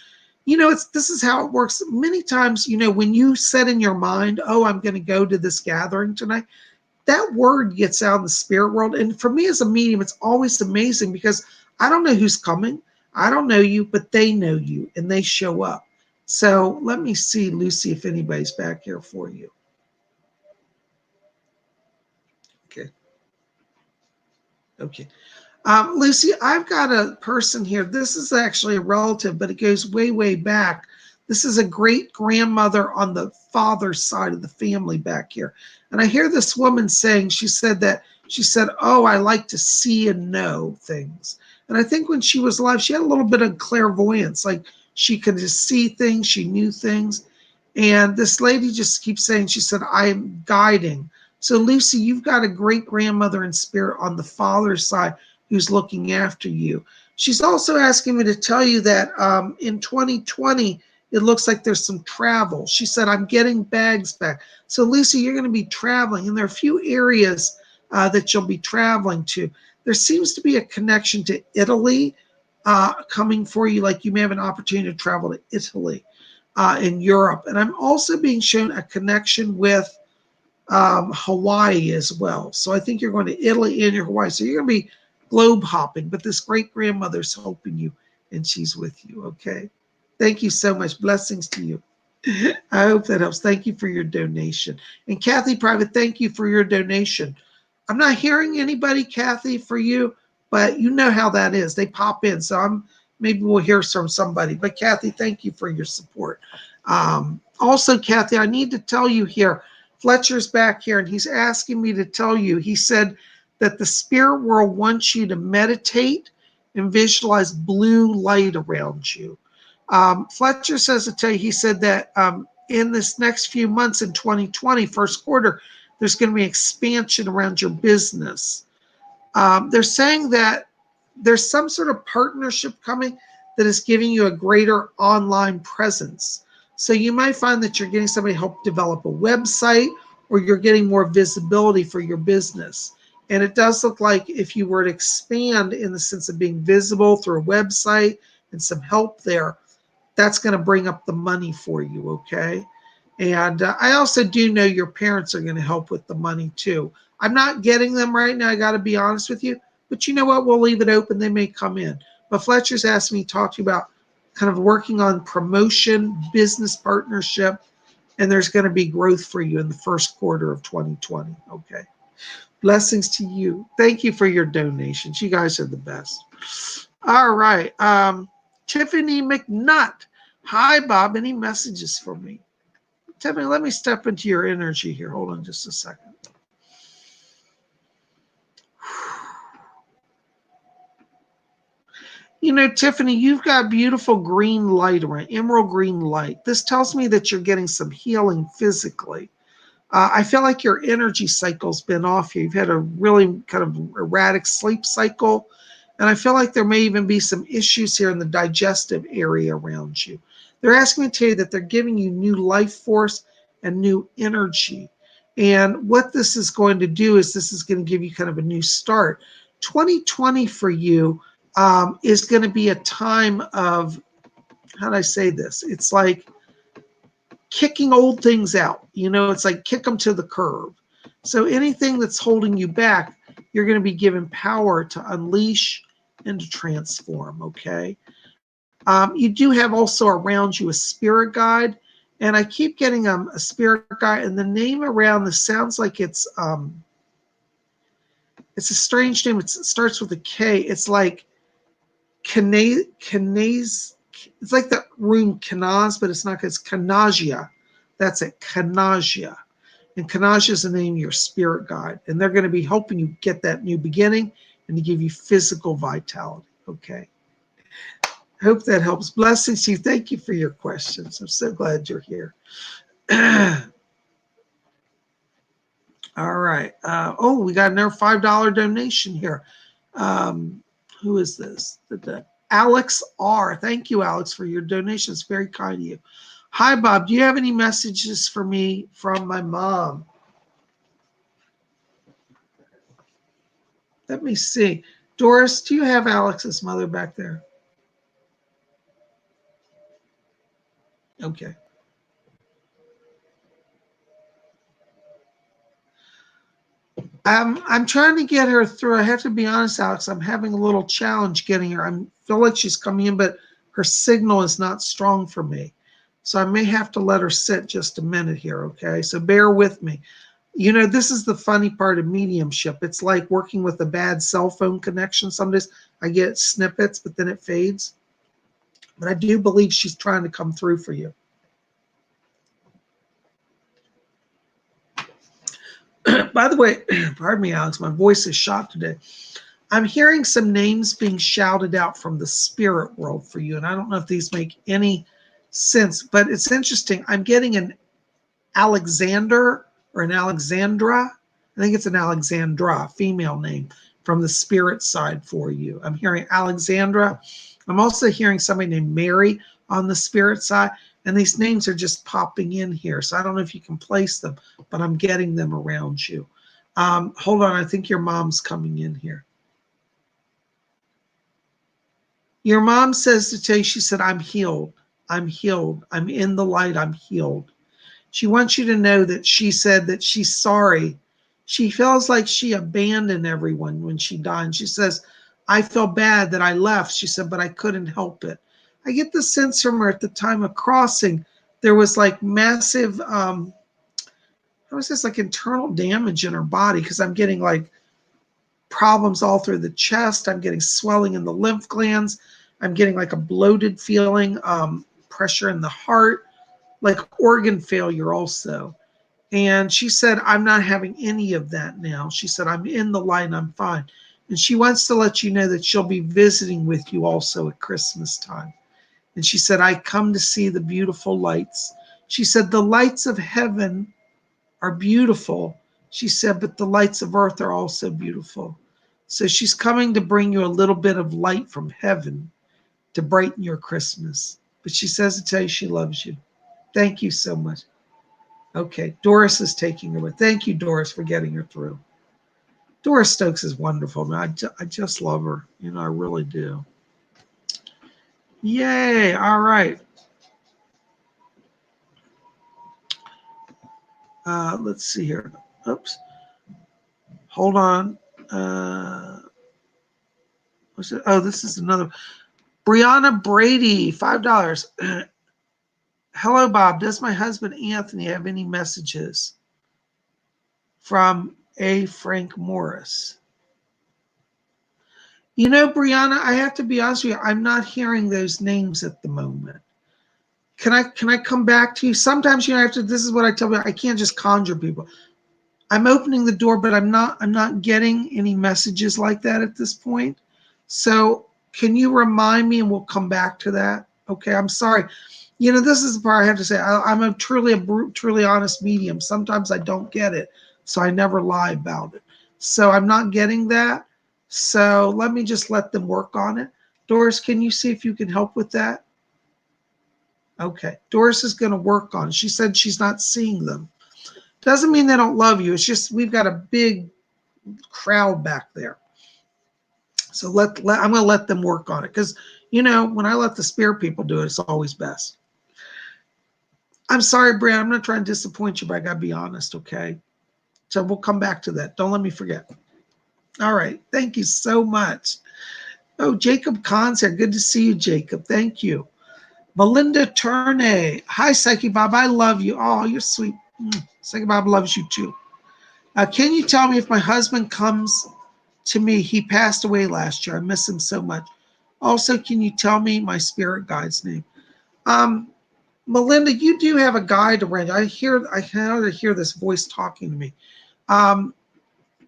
this is how it works. Many times, when you set in your mind, oh, I'm going to go to this gathering tonight, that word gets out in the spirit world. And for me as a medium, it's always amazing because I don't know who's coming. I don't know you, but they know you and they show up. So let me see, Lucy, if anybody's back here for you. Okay. Okay. Lucy, I've got a person here. This is actually a relative, but it goes way, way back. This is a great grandmother on the father's side of the family back here. And I hear this woman saying, she said, oh, I like to see and know things. And I think when she was alive, she had a little bit of clairvoyance, like she could just see things, she knew things. And this lady just keeps saying, she said, I am guiding. So Lucy, you've got a great grandmother in spirit on the father's side who's looking after you. She's also asking me to tell you that in 2020, it looks like there's some travel. She said, I'm getting bags back. So Lucy, you're going to be traveling, and there are a few areas that you'll be traveling to. There seems to be a connection to Italy coming for you, like you may have an opportunity to travel to Italy in Europe. And I'm also being shown a connection with Hawaii as well. So I think you're going to Italy and Hawaii. So you're going to be globe hopping, but this great grandmother's helping you and she's with you. Okay. Thank you so much. Blessings to you. I hope that helps. Thank you for your donation. And Kathy Private, thank you for your donation. I'm not hearing anybody, Kathy, for you, but you know how that is. They pop in. So maybe we'll hear from somebody. But Kathy, thank you for your support. Also, Kathy, I need to tell you here, Fletcher's back here and he's asking me to tell you, he said that the spirit world wants you to meditate and visualize blue light around you. Fletcher says to tell you, he said that in this next few months in 2020, first quarter, there's going to be expansion around your business. They're saying that there's some sort of partnership coming that is giving you a greater online presence. So you might find that you're getting somebody to help develop a website or you're getting more visibility for your business. And it does look like if you were to expand in the sense of being visible through a website and some help there, that's going to bring up the money for you, okay? And I also do know your parents are going to help with the money too. I'm not getting them right now, I got to be honest with you. But you know what? We'll leave it open. They may come in. But Fletcher's asked me to talk to you about kind of working on promotion, business partnership, and there's going to be growth for you in the first quarter of 2020, okay? Blessings to you. Thank you for your donations. You guys are the best. All right. Tiffany McNutt. Hi, Bob. Any messages for me? Tiffany, let me step into your energy here. Hold on just a second. You know, Tiffany, you've got beautiful green light around, emerald green light. This tells me that you're getting some healing physically. I feel like your energy cycle's been off here. You've had a really kind of erratic sleep cycle. And I feel like there may even be some issues here in the digestive area around you. They're asking me to tell you that they're giving you new life force and new energy. And what this is going to do is this is going to give you kind of a new start. 2020 for you is going to be a time of, how do I say this? It's like kicking old things out. You know, it's like kick them to the curb. So anything that's holding you back, you're going to be given power to unleash and to transform, okay? You do have also around you a spirit guide, and I keep getting a spirit guide, and the name around this sounds like it's a strange name. It starts with a K. It's like Kanaz. It's like the room Kanaz, but it's not. It's Kanagia. That's it, Kanagia. And Kanagia is the name of your spirit guide, and they're going to be helping you get that new beginning and to give you physical vitality. Okay. Hope that helps. Blessings to you. Thank you for your questions. I'm so glad you're here. All right. Oh, we got another $5 donation here. Who is this? Alex R. Thank you, Alex, for your donation. It's very kind of you. Hi, Bob. Do you have any messages for me from my mom? Let me see. Doris, do you have Alex's mother back there? Okay. I'm trying to get her through. I have to be honest, Alex. I'm having a little challenge getting her. I feel like she's coming in, but her signal is not strong for me. So I may have to let her sit just a minute here, okay? So bear with me. You know, this is the funny part of mediumship. It's like working with a bad cell phone connection. Some days I get snippets, but then it fades. But I do believe she's trying to come through for you. By the way, pardon me, Alex, my voice is shot today. I'm hearing some names being shouted out from the spirit world for you, and I don't know if these make any sense, but it's interesting. I'm getting an Alexander or an Alexandra. I think it's an Alexandra, female name, from the spirit side for you. I'm hearing Alexandra. I'm also hearing somebody named Mary on the spirit side, and these names are just popping in here. So I don't know if you can place them, but I'm getting them around you. Hold on, I think your mom's coming in here. Your mom says to tell you, she said, I'm healed. I'm healed. I'm in the light. I'm healed. She wants you to know that she said that she's sorry. She feels like she abandoned everyone when she died. And she says, I feel bad that I left. She said, but I couldn't help it. I get the sense from her at the time of crossing, there was like massive, how was this, like internal damage in her body, because I'm getting like problems all through the chest. I'm getting swelling in the lymph glands. I'm getting like a bloated feeling, pressure in the heart, like organ failure also. And she said, I'm not having any of that now. She said, I'm in the light, I'm fine. And she wants to let you know that she'll be visiting with you also at Christmas time. And she said, I come to see the beautiful lights. She said, the lights of heaven are beautiful. She said, but the lights of earth are also beautiful. So she's coming to bring you a little bit of light from heaven to brighten your Christmas. But she says to tell you she loves you. Thank you so much. Okay, Doris is taking her. Thank you, Doris, for getting her through. Doris Stokes is wonderful. Man, I just love her. You know, I really do. Yay. All right. Let's see here. Oops. Hold on. What's it? Oh, this is another. Brianna Brady, $5. Hello, Bob. Does my husband Anthony have any messages from A. Frank Morris? You know, Brianna, I have to be honest with you. I'm not hearing those names at the moment. Can I come back to you? Sometimes, you know, this is what I tell you. I can't just conjure people. I'm opening the door, but I'm not getting any messages like that at this point. So can you remind me, and we'll come back to that? Okay, I'm sorry. You know, this is the part I have to say. I'm a truly honest medium. Sometimes I don't get it, so I never lie about it. So I'm not getting that. So let me just let them work on it. Doris, can you see if you can help with that? Okay, Doris is going to work on it. She said she's not seeing them. Doesn't mean they don't love you. It's just we've got a big crowd back there. So I'm going to let them work on it, because, when I let the spirit people do it, it's always best. I'm sorry, Brad. I'm not trying to disappoint you, but I got to be honest, okay? So we'll come back to that. Don't let me forget. All right. Thank you so much. Oh, Jacob Kahn's here. Good to see you, Jacob. Thank you. Melinda Turnay. Hi, Psychic Bob. I love you. Oh, you're sweet. Psychic Bob loves you too. Can you tell me if my husband comes to me? He passed away last year. I miss him so much. Also, can you tell me my spirit guide's name? Melinda, you do have a guide around. I can hear this voice talking to me.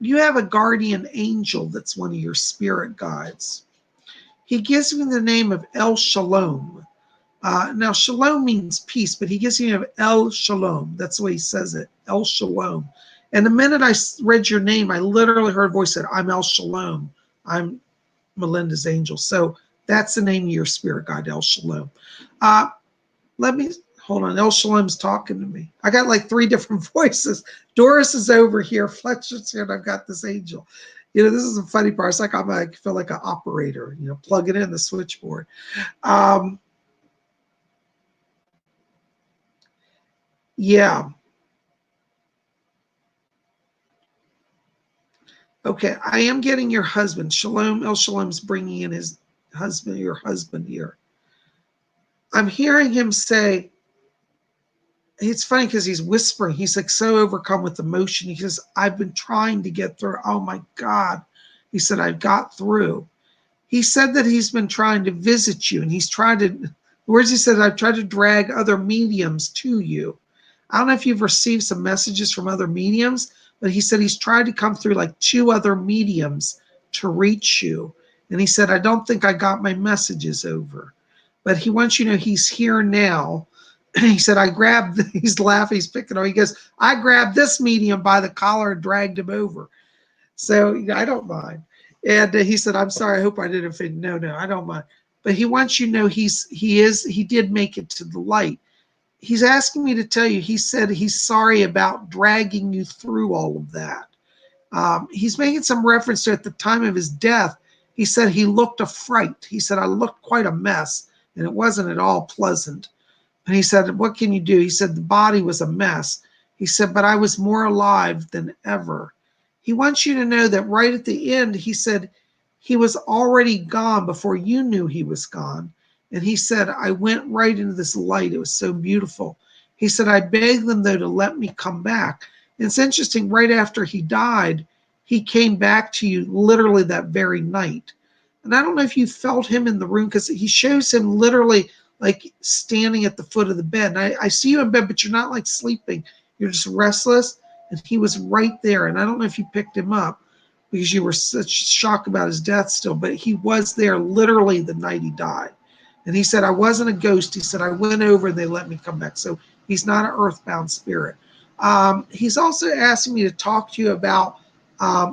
You have a guardian angel that's one of your spirit guides. He gives me the name of El Shalom. Now, shalom means peace, but he gives me the name of El Shalom. That's the way he says it, El Shalom. And the minute I read your name, I literally heard a voice that I'm El Shalom. I'm Melinda's angel. So that's the name of your spirit guide, El Shalom. Let me hold on. El Shalom's talking to me. I got like 3 different voices. Doris is over here. Fletcher's here, and I've got this angel. This is a funny part. It's like I feel like an operator, plug it in the switchboard. Yeah. Okay, I am getting your husband. Shalom, El Shalom's bringing in his husband, your husband here. I'm hearing him say, it's funny because he's whispering. He's like so overcome with emotion. He says, I've been trying to get through. Oh my God. He said, I've got through. He said that he's been trying to visit you, and he's tried to, words he said, I've tried to drag other mediums to you. I don't know if you've received some messages from other mediums, but he said he's tried to come through like 2 other mediums to reach you. And he said, I don't think I got my messages over. But he wants you to know he's here now. He said, he's laughing, he's picking on. He goes, I grabbed this medium by the collar and dragged him over. So I don't mind. And he said, I'm sorry, I hope I didn't offend. No, I don't mind. But he wants you to know he did make it to the light. He's asking me to tell you, he said he's sorry about dragging you through all of that. He's making some reference to at the time of his death, he said he looked a fright. He said, I looked quite a mess, and it wasn't at all pleasant. And he said, what can you do? He said, the body was a mess. He said, but I was more alive than ever. He wants you to know that right at the end, he said, he was already gone before you knew he was gone. And he said, I went right into this light. It was so beautiful. He said, I begged them, though, to let me come back. And it's interesting, right after he died, he came back to you literally that very night. And I don't know if you felt him in the room, because he shows him literally like standing at the foot of the bed. And I see you in bed, but you're not like sleeping. You're just restless. And he was right there. And I don't know if you picked him up because you were such shock about his death still, but he was there literally the night he died. And he said, I wasn't a ghost. He said, I went over and they let me come back. So he's not an earthbound spirit. He's also asking me to talk to you about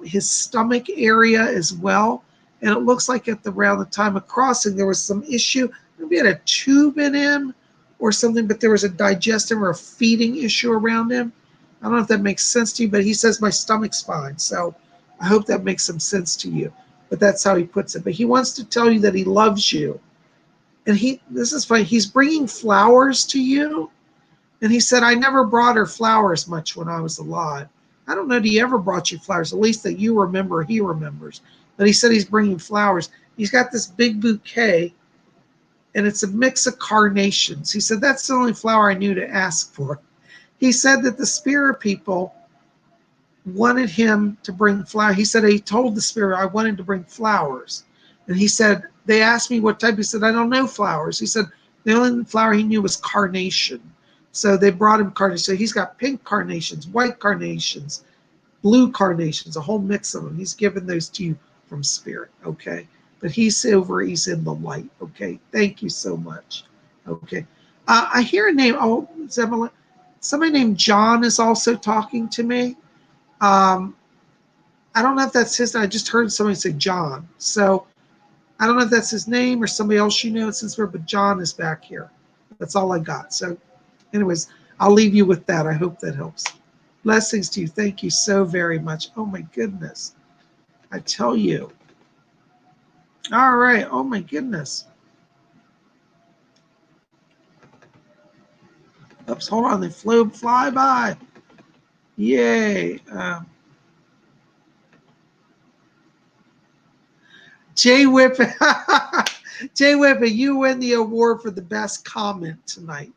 his stomach area as well. And it looks like around the time of crossing, there was some issue. Maybe he had a tube in him or something, but there was a digestive or a feeding issue around him. I don't know if that makes sense to you, but he says my stomach's fine. So I hope that makes some sense to you. But that's how he puts it. But he wants to tell you that he loves you. And this is funny, he's bringing flowers to you. And he said, I never brought her flowers much when I was alive. I don't know, he ever brought you flowers, at least that you remember, he remembers. But he said he's bringing flowers. He's got this big bouquet, and it's a mix of carnations. He said, that's the only flower I knew to ask for. He said that the spirit people wanted him to bring flowers. He said he told the spirit, I wanted to bring flowers. And he said, they asked me what type. He said, I don't know flowers. He said, the only flower he knew was carnation. So they brought him carnations. So he's got pink carnations, white carnations, blue carnations, a whole mix of them. He's given those to you from spirit, okay? But he's in the light, okay? Thank you so much, okay? I hear a name, somebody named John is also talking to me. I don't know if that's his name. I just heard somebody say John. So I don't know if that's his name or somebody else you know since but John is back here. That's all I got. So anyways, I'll leave you with that. I hope that helps. Blessings to you. Thank you so very much. Oh my goodness. I tell you. All right. Oh my goodness. Oops, hold on. They fly by. Yay. Jay Whippet. Jay Whippet, you win the award for the best comment tonight.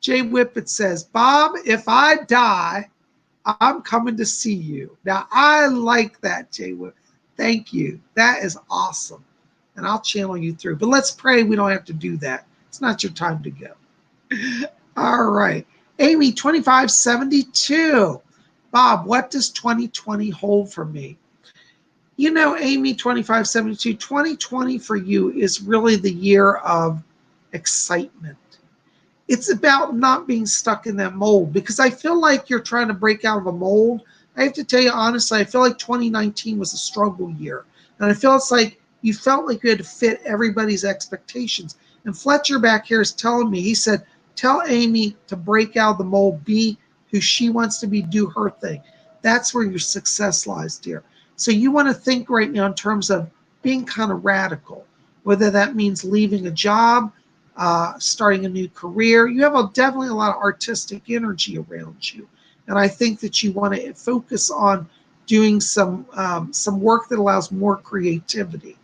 Jay Whippet says, Bob, if I die, I'm coming to see you. Now, I like that, Jay Whippet. Thank you. That is awesome. And I'll channel you through. But let's pray we don't have to do that. It's not your time to go. All right. Amy, 2572. Bob, what does 2020 hold for me? You know, Amy, 2572, 2020 for you is really the year of excitement. It's about not being stuck in that mold because I feel like you're trying to break out of a mold. I have to tell you honestly, I feel like 2019 was a struggle year. And I feel it's like you felt like you had to fit everybody's expectations. And Fletcher back here is telling me, he said, tell Amy to break out of the mold, be who she wants to be, do her thing. That's where your success lies, dear. So you want to think right now in terms of being kind of radical, whether that means leaving a job, starting a new career. You have definitely a lot of artistic energy around you, and I think that you want to focus on doing some work that allows more creativity.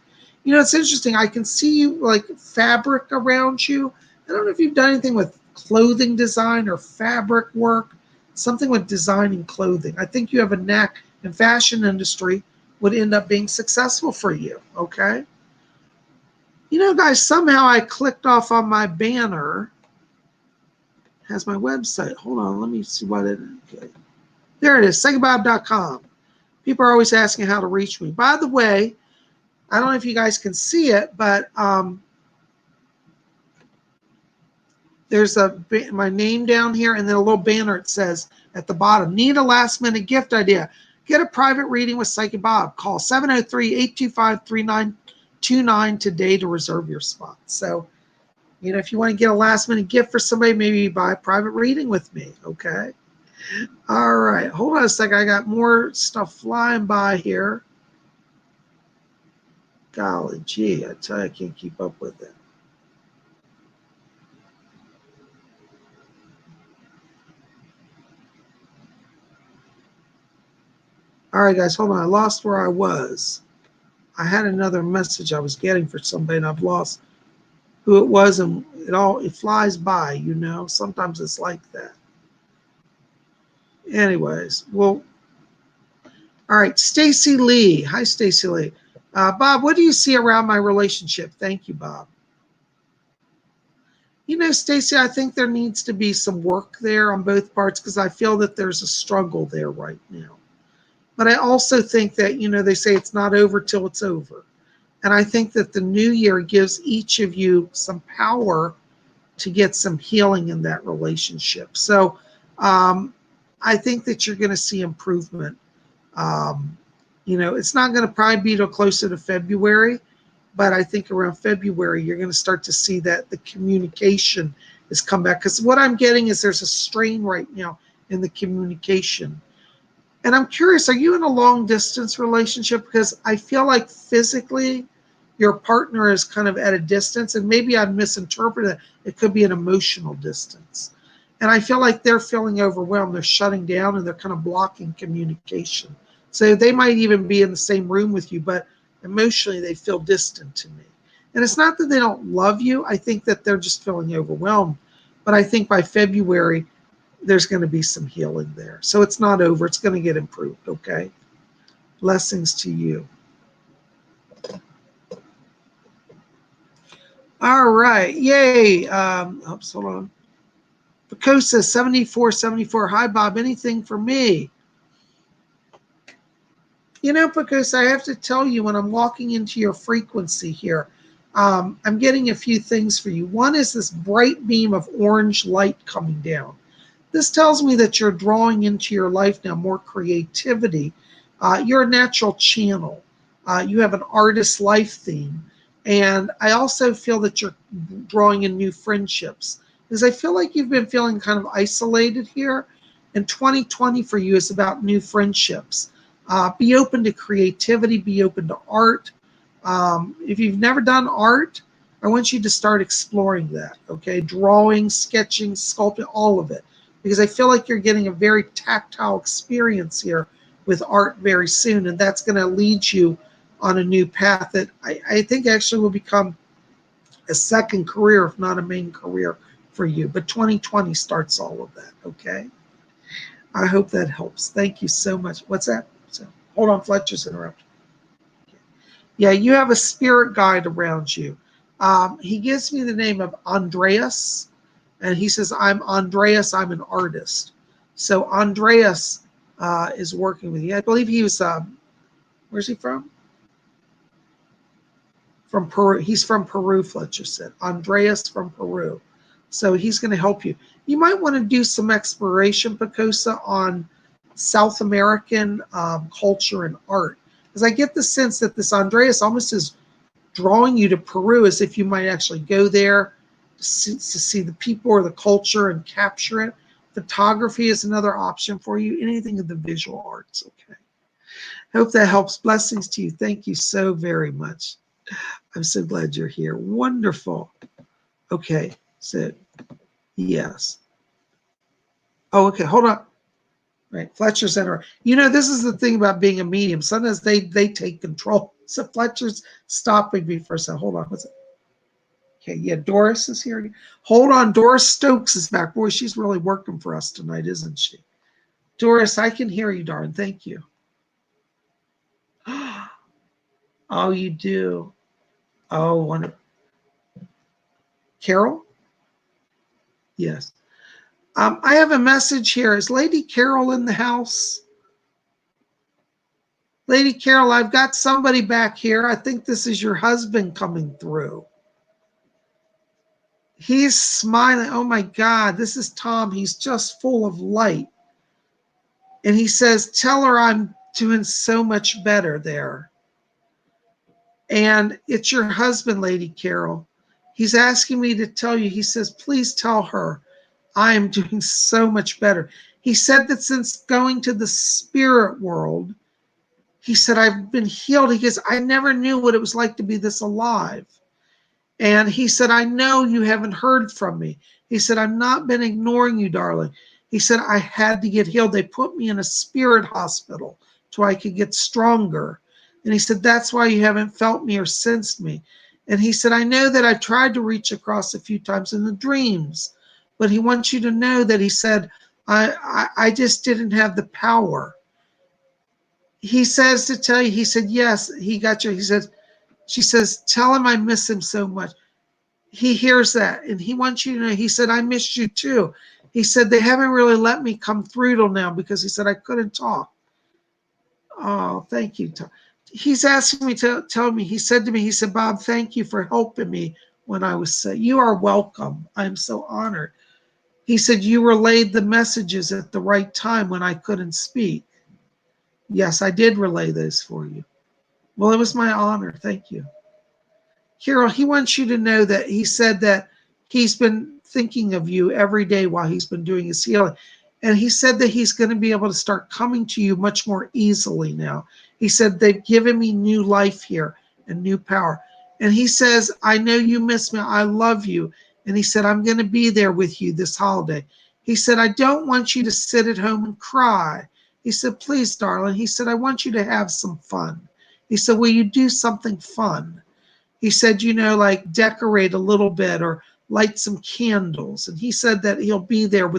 You know, it's interesting. I can see you like fabric around you. I don't know if you've done anything with clothing design or fabric work, something with designing clothing. I think you have a knack in fashion industry would end up being successful for you. Okay. You know, guys, somehow I clicked off on my banner. Has my website. Hold on, let me see what it is. Okay. There it is, psychicbob.com. People are always asking how to reach me. By the way, I don't know if you guys can see it, but there's my name down here and then a little banner it says at the bottom, need a last minute gift idea. Get a private reading with Psychic Bob. Call 703-825-3929 today to reserve your spot. So, you know, if you want to get a last minute gift for somebody, maybe buy a private reading with me, okay? All right, hold on a second. I got more stuff flying by here. Golly gee, I tell you, I can't keep up with it. All right, guys, hold on. I lost where I was. I had another message I was getting for somebody, and I've lost who it was, and it flies by, you know. Sometimes it's like that. Anyways, well, all right, Stacy Lee. Hi, Stacy Lee. Bob, what do you see around my relationship? Thank you, Bob. You know, Stacy, I think there needs to be some work there on both parts because I feel that there's a struggle there right now. But I also think that, you know, they say it's not over till it's over. And I think that the new year gives each of you some power to get some healing in that relationship. So I think that you're going to see improvement. Um, you know, it's not going to probably be till closer to February, but I think around February, you're going to start to see that the communication has come back. Because what I'm getting is there's a strain right now in the communication. And I'm curious, are you in a long distance relationship? Because I feel like physically your partner is kind of at a distance, and maybe I've misinterpreted it. It could be an emotional distance. And I feel like they're feeling overwhelmed. They're shutting down and they're kind of blocking communication. So they might even be in the same room with you, but emotionally they feel distant to me. And it's not that they don't love you. I think that they're just feeling overwhelmed. But I think by February, there's going to be some healing there. So it's not over. It's going to get improved, okay? Blessings to you. All right. Yay. Oops, hold on. Picosa 7474. Hi, Bob. Anything for me? You know, Picosa, I have to tell you, when I'm walking into your frequency here, I'm getting a few things for you. One is this bright beam of orange light coming down. This tells me that you're drawing into your life now more creativity. You're a natural channel. You have an artist life theme. And I also feel that you're drawing in new friendships because I feel like you've been feeling kind of isolated here. And 2020 for you is about new friendships. Be open to creativity, be open to art. If you've never done art, I want you to start exploring that, okay? Drawing, sketching, sculpting, all of it. Because I feel like you're getting a very tactile experience here with art very soon, and that's going to lead you on a new path that I think actually will become a second career, if not a main career for you. But 2020 starts all of that, okay? I hope that helps. Thank you so much. What's that? So, hold on, Fletcher's interrupting. Yeah, you have a spirit guide around you. He gives me the name of Andreas, and he says, I'm Andreas, I'm an artist. So Andreas is working with you. I believe he was, where's he from? From Peru. He's from Peru, Fletcher said. Andreas from Peru. So he's going to help you. You might want to do some exploration, Picosa, on South American culture and art. Because I get the sense that this Andreas almost is drawing you to Peru as if you might actually go there to see the people or the culture and capture it. Photography is another option for you. Anything in the visual arts, okay? Hope that helps. Blessings to you. Thank you so very much. I'm so glad you're here. Wonderful. Okay, so yes. Oh, okay, hold on. Right, Fletcher Center. You know, this is the thing about being a medium. Sometimes they take control. So Fletcher's stopping me for a second. Hold on. What's it? Okay, yeah, Doris is here. Hold on, Doris Stokes is back. Boy, she's really working for us tonight, isn't she? Doris, I can hear you, darn. Thank you. Oh, you do. Oh, wonderful. Carol? Yes. I have a message here. Is Lady Carol in the house? Lady Carol, I've got somebody back here. I think this is your husband coming through. He's smiling. Oh my God, this is Tom. He's just full of light. And he says, tell her I'm doing so much better there. And it's your husband, Lady Carol. He's asking me to tell you, he says, please tell her I am doing so much better. He said that since going to the spirit world, he said, I've been healed. He goes, I never knew what it was like to be this alive. And he said, I know you haven't heard from me. He said, I've not been ignoring you, darling. He said, I had to get healed. They put me in a spirit hospital so I could get stronger. And he said, that's why you haven't felt me or sensed me. And he said, I know that I tried to reach across a few times in the dreams, but he wants you to know that he said, I just didn't have the power. He says to tell you, he said, yes, he got you. He says, she says, tell him I miss him so much. He hears that and he wants you to know, he said, I missed you too. He said, they haven't really let me come through till now because he said, I couldn't talk. Oh, thank you. He's asking me to tell me, he said to me, he said, Bob, thank you for helping me when I was sick. You are welcome. I'm so honored. He said, you relayed the messages at the right time when I couldn't speak. Yes, I did relay those for you. Well, it was my honor. Thank you. Carol, he wants you to know that he said that he's been thinking of you every day while he's been doing his healing. And he said that he's going to be able to start coming to you much more easily now. He said, they've given me new life here and new power. And he says, I know you miss me. I love you. And he said, I'm going to be there with you this holiday. He said, I don't want you to sit at home and cry. He said, please, darling. He said, I want you to have some fun. He said, will you do something fun? He said, you know, like decorate a little bit or light some candles. And he said that he'll be there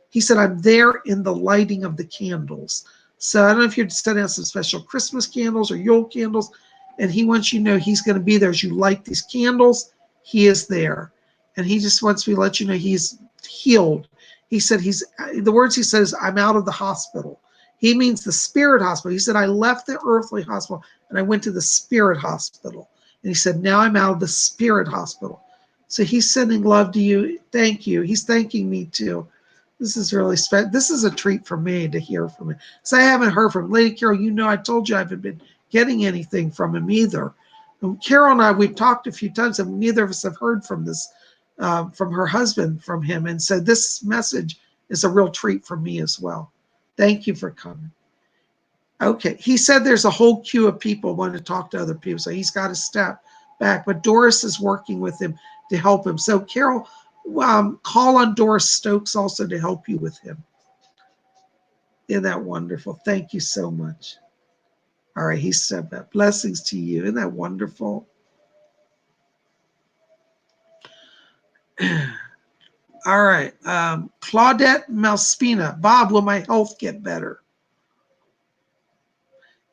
he said, I'm there in the lighting of the candles. So I don't know if you're setting out some special Christmas candles or Yule candles. And he wants you to know he's going to be there as you light these candles. He is there. And he just wants me to let you know he's healed. He said the words he says, I'm out of the hospital. He means the spirit hospital. He said, I left the earthly hospital and I went to the spirit hospital. And he said, now I'm out of the spirit hospital. So he's sending love to you. Thank you. He's thanking me too. This is really special. This is a treat for me to hear from him. So I haven't heard from him. Lady Carol, you know, I told you I haven't been getting anything from him either. And Carol and I, we've talked a few times and neither of us have heard from from her husband, from him. And so this message is a real treat for me as well. Thank you for coming. Okay. He said there's a whole queue of people wanting to talk to other people, so he's got to step back. But Doris is working with him to help him. So Carol, call on Doris Stokes also to help you with him. Isn't that wonderful? Thank you so much. All right, he said that. Blessings to you. Isn't that wonderful? All right. Claudette Malspina. Bob, will my health get better?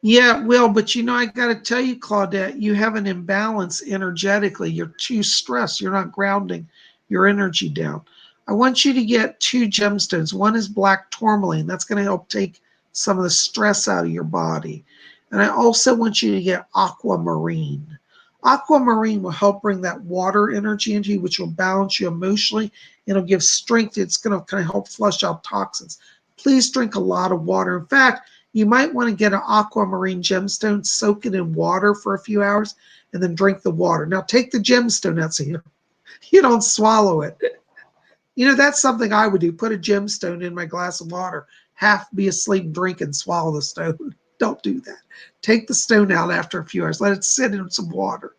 Yeah, it will. But I got to tell you, Claudette, you have an imbalance energetically. You're too stressed. You're not grounding your energy down. I want you to get 2 gemstones. One is black tourmaline. That's going to help take some of the stress out of your body. And I also want you to get aquamarine. Aquamarine will help bring that water energy into you, which will balance you emotionally. It'll give strength. It's going to kind of help flush out toxins. Please drink a lot of water. In fact, you might want to get an aquamarine gemstone, soak it in water for a few hours, and then drink the water. Now take the gemstone out so you don't swallow it. That's something I would do. Put a gemstone in my glass of water, half be asleep, drink, and swallow the stone. Don't do that. Take the stone out after a few hours. Let it sit in some water.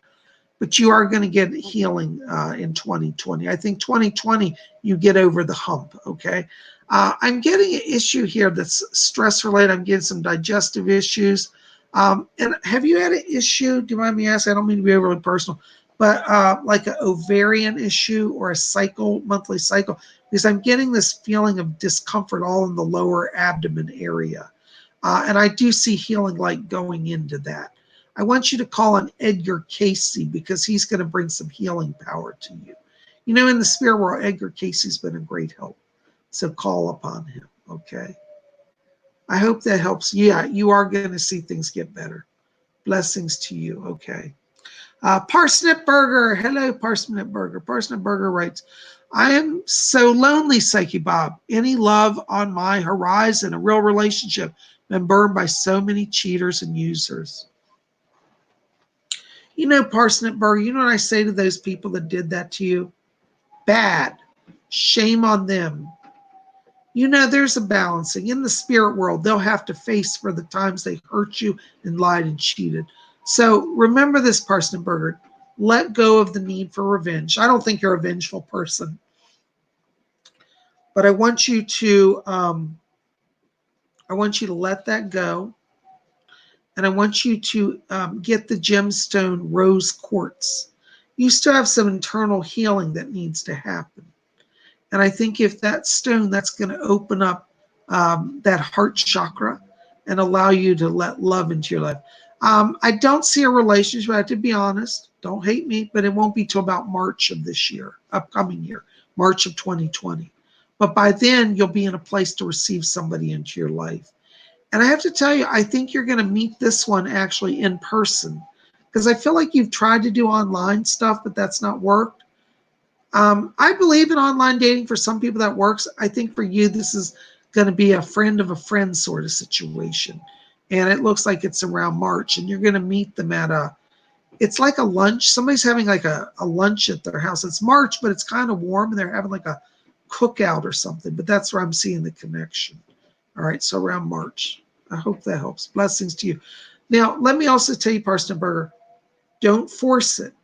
But you are going to get healing in 2020. I think 2020, you get over the hump, okay? I'm getting an issue here that's stress-related. I'm getting some digestive issues. And have you had an issue, do you mind me asking? I don't mean to be overly personal, but like an ovarian issue or a monthly cycle? Because I'm getting this feeling of discomfort all in the lower abdomen area. And I do see healing light going into that. I want you to call on Edgar Casey because he's going to bring some healing power to you. In the spirit world, Edgar Casey's been a great help. So call upon him, okay? I hope that helps. Yeah, you are going to see things get better. Blessings to you, okay? Parsnip Burger. Hello, Parsnip Burger. Parsnip Burger writes, I am so lonely, Psychic Bob. Any love on my horizon, a real relationship, been burned by so many cheaters and users. Parsnip Burger, you know what I say to those people that did that to you? Bad. Shame on them. There's a balancing. In the spirit world, they'll have to face for the times they hurt you and lied and cheated. So remember this, Parsnip Burger. Let go of the need for revenge. I don't think you're a vengeful person. But I want you to let that go. And I want you to get the gemstone rose quartz. You still have some internal healing that needs to happen. And I think if that stone, that's going to open up that heart chakra and allow you to let love into your life. I don't see a relationship, I have to be honest. Don't hate me, but it won't be till about March of this year, upcoming year, March of 2020. But by then, you'll be in a place to receive somebody into your life. And I have to tell you, I think you're going to meet this one actually in person because I feel like you've tried to do online stuff, but that's not worked. I believe in online dating. For some people that works. I think for you, this is going to be a friend of a friend sort of situation. And it looks like it's around March and you're going to meet them at it's like a lunch. Somebody's having like a lunch at their house. It's March, but it's kind of warm and they're having like a cookout or something, but that's where I'm seeing the connection. All right. So around March, I hope that helps. Blessings to you. Now, let me also tell you, Parsnip Burger, don't force it.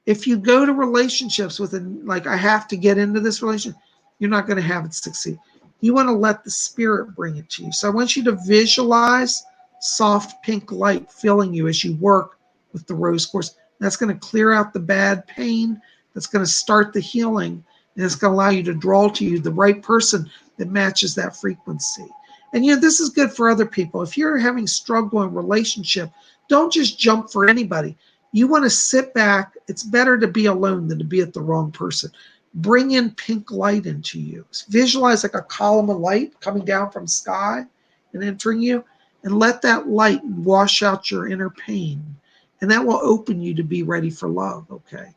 If you go to relationships with like, I have to get into this relationship, you're not going to have it succeed. You want to let the spirit bring it to you. So I want you to visualize soft pink light filling you as you work with the rose quartz. That's going to clear out the bad pain. That's going to start the healing. And it's going to allow you to draw to you the right person that matches that frequency. And this is good for other people. If you're having struggle in relationship, don't just jump for anybody. You want to sit back. It's better to be alone than to be at the wrong person. Bring in pink light into you. Visualize like a column of light coming down from sky and entering you, and let that light wash out your inner pain. And that will open you to be ready for love, okay?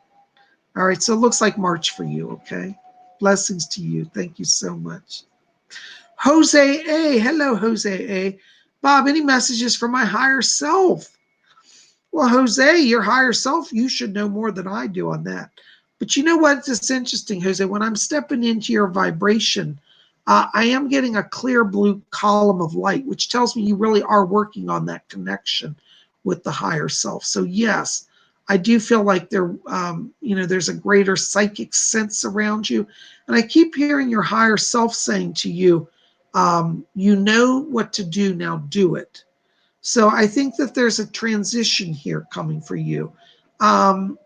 All right, so it looks like March for you, okay? Blessings to you. Thank you so much. Jose A. Hello, Jose A. Bob, any messages for my higher self? Well, Jose, your higher self, you should know more than I do on that. But you know what? It's interesting, Jose. When I'm stepping into your vibration, I am getting a clear blue column of light, which tells me you really are working on that connection with the higher self. So yes, I do feel like there's a greater psychic sense around you. And I keep hearing your higher self saying to you, you know what to do, now do it. So I think that there's a transition here coming for you. Um,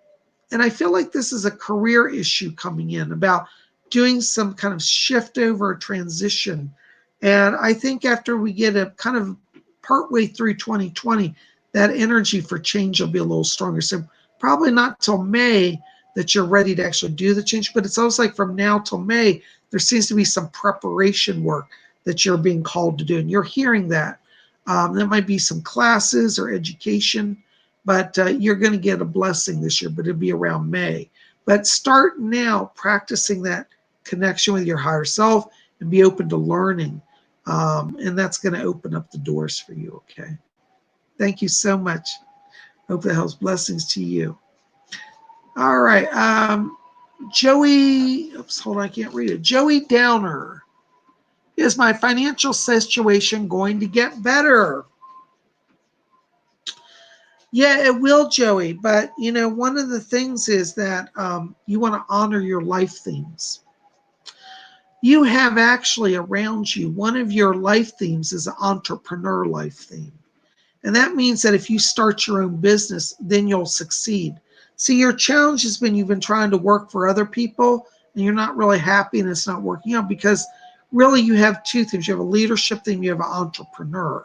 and I feel like this is a career issue coming in about doing some kind of shift over a transition. And I think after we get a kind of partway through 2020, that energy for change will be a little stronger. So probably not till May that you're ready to actually do the change, but it's almost like from now till May, there seems to be some preparation work that you're being called to do. And you're hearing that. There might be some classes or education, but you're going to get a blessing this year, but it'll be around May. But start now practicing that connection with your higher self and be open to learning. And that's going to open up the doors for you, okay? Thank you so much. Hope that helps. Blessings to you. All right. Joey, oops, hold on, I can't read it. Joey Downer. Is my financial situation going to get better? Yeah, it will, Joey. But, one of the things is that you want to honor your life themes. You have actually around you, one of your life themes is an entrepreneur life theme. And that means that if you start your own business, then you'll succeed. See, your challenge has been you've been trying to work for other people and you're not really happy and it's not working out because really you have two themes. You have a leadership theme, you have an entrepreneur.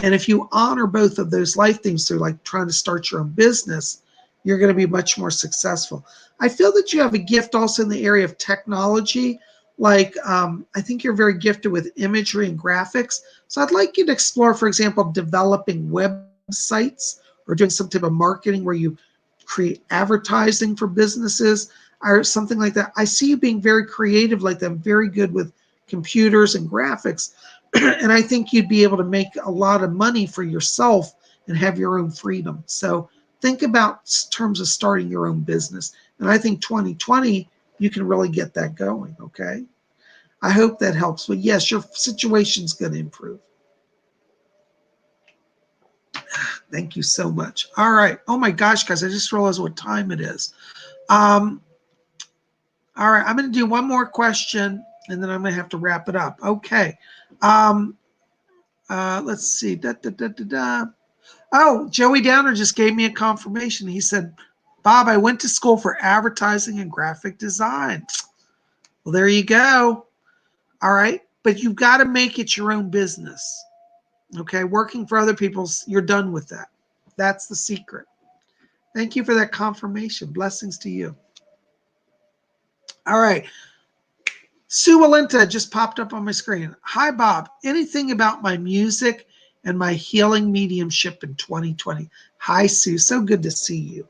And if you honor both of those life themes through like trying to start your own business, you're going to be much more successful. I feel that you have a gift also in the area of technology. Like, I think you're very gifted with imagery and graphics. So I'd like you to explore, for example, developing websites or doing some type of marketing where you create advertising for businesses or something like that. I see you being very creative like that, very good with computers and graphics. And I think you'd be able to make a lot of money for yourself and have your own freedom. So think about terms of starting your own business. And I think 2020, you can really get that going, okay? I hope that helps. But yes, your situation's going to improve. Thank you so much. All right. Oh my gosh, guys, I just realized what time it is. All right, I'm going to do one more question, and then I'm going to have to wrap it up. Okay. Let's see. Oh, Joey Downer just gave me a confirmation. He said, Bob, I went to school for advertising and graphic design. Well, there you go. All right. But you've got to make it your own business. Okay. Working for other people's, you're done with that. That's the secret. Thank you for that confirmation. Blessings to you. All right. Sue Walenta just popped up on my screen. Hi, Bob. Anything about my music and my healing mediumship in 2020? Hi, Sue. So good to see you.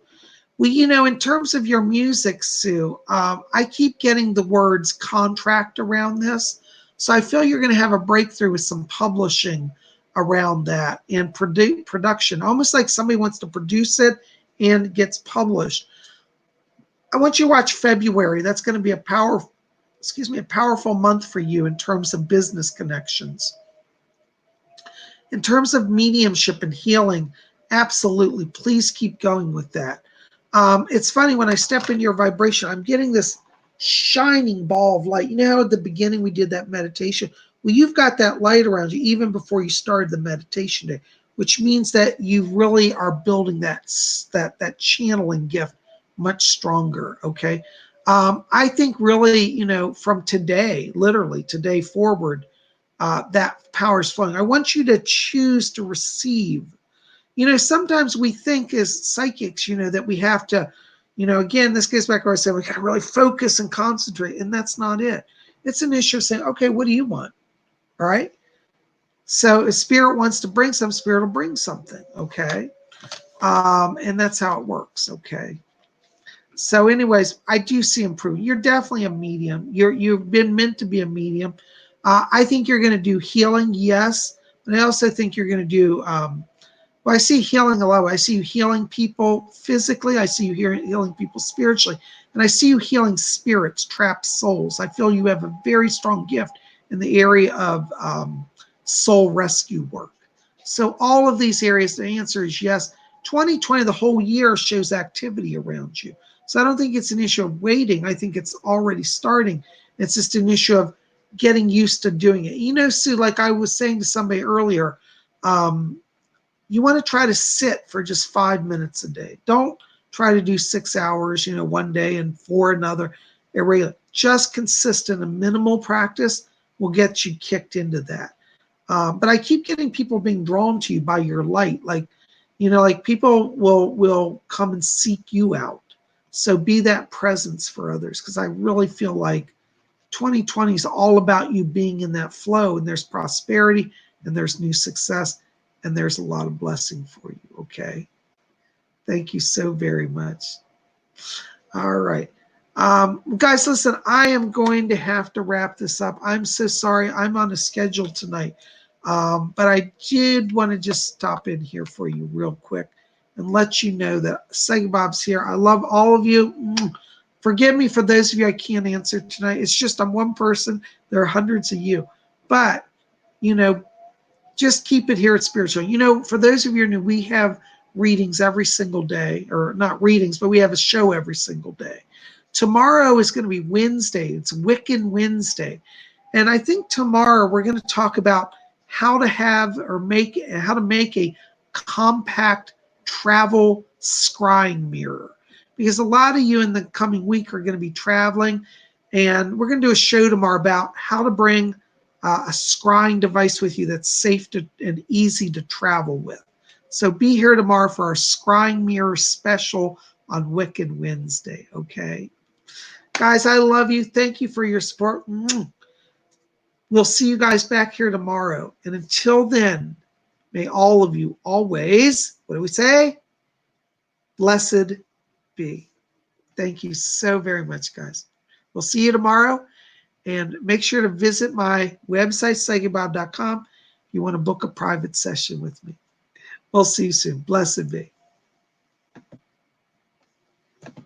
Well, in terms of your music, Sue, I keep getting the words contract around this. So I feel you're going to have a breakthrough with some publishing around that and production, almost like somebody wants to produce it and it gets published. I want you to watch February. That's going to be a powerful month for you in terms of business connections. In terms of mediumship and healing, absolutely. Please keep going with that. It's funny, when I step into your vibration, I'm getting this shining ball of light. You know how at the beginning we did that meditation? Well, you've got that light around you even before you started the meditation day, which means that you really are building that channeling gift much stronger, okay? I think really, from today, literally today forward, that power is flowing. I want you to choose to receive. Sometimes we think as psychics, that we have to, again, this goes back to what I said, we got to really focus and concentrate, and that's not it. It's an issue of saying, okay, what do you want? All right. So if spirit wants to bring some, spirit will bring something. Okay. And that's how it works. Okay. So anyways, I do see improvement. You're definitely a medium. You've been meant to be a medium. I think you're going to do healing. Yes. But I also think you're going to do, I see healing a lot. I see you healing people physically. I see you healing people spiritually. And I see you healing spirits, trapped souls. I feel you have a very strong gift in the area of soul rescue work. So all of these areas, the answer is yes. 2020, the whole year shows activity around you. So I don't think it's an issue of waiting. I think it's already starting. It's just an issue of getting used to doing it. You know, Sue, like I was saying to somebody earlier, you want to try to sit for just 5 minutes a day. Don't try to do 6 hours, one day and 4 another. Irregular. Just consistent and minimal practice will get you kicked into that. But I keep getting people being drawn to you by your light. Like people will come and seek you out. So be that presence for others, because I really feel like 2020 is all about you being in that flow, and there's prosperity and there's new success and there's a lot of blessing for you. Okay. Thank you so very much. All right. Guys, listen, I am going to have to wrap this up. I'm so sorry. I'm on a schedule tonight. But I did want to just stop in here for you real quick and let you know that Psychic Bob's here. I love all of you. Forgive me for those of you I can't answer tonight. It's just I'm one person. There are hundreds of you. But, just keep it here at Spiritual. For those of you who new, we have readings every single day, or not readings, but we have a show every single day. Tomorrow is going to be Wednesday. It's Wiccan Wednesday. And I think tomorrow we're going to talk about how to make a compact travel scrying mirror. Because a lot of you in the coming week are going to be traveling, and we're going to do a show tomorrow about how to bring a scrying device with you that's safe and easy to travel with. So be here tomorrow for our scrying mirror special on Wiccan Wednesday, okay? Guys, I love you. Thank you for your support. We'll see you guys back here tomorrow. And until then, may all of you always, what do we say? Blessed be. Thank you so very much, guys. We'll see you tomorrow. And make sure to visit my website, PsychicBob.com, if you want to book a private session with me. We'll see you soon. Blessed be.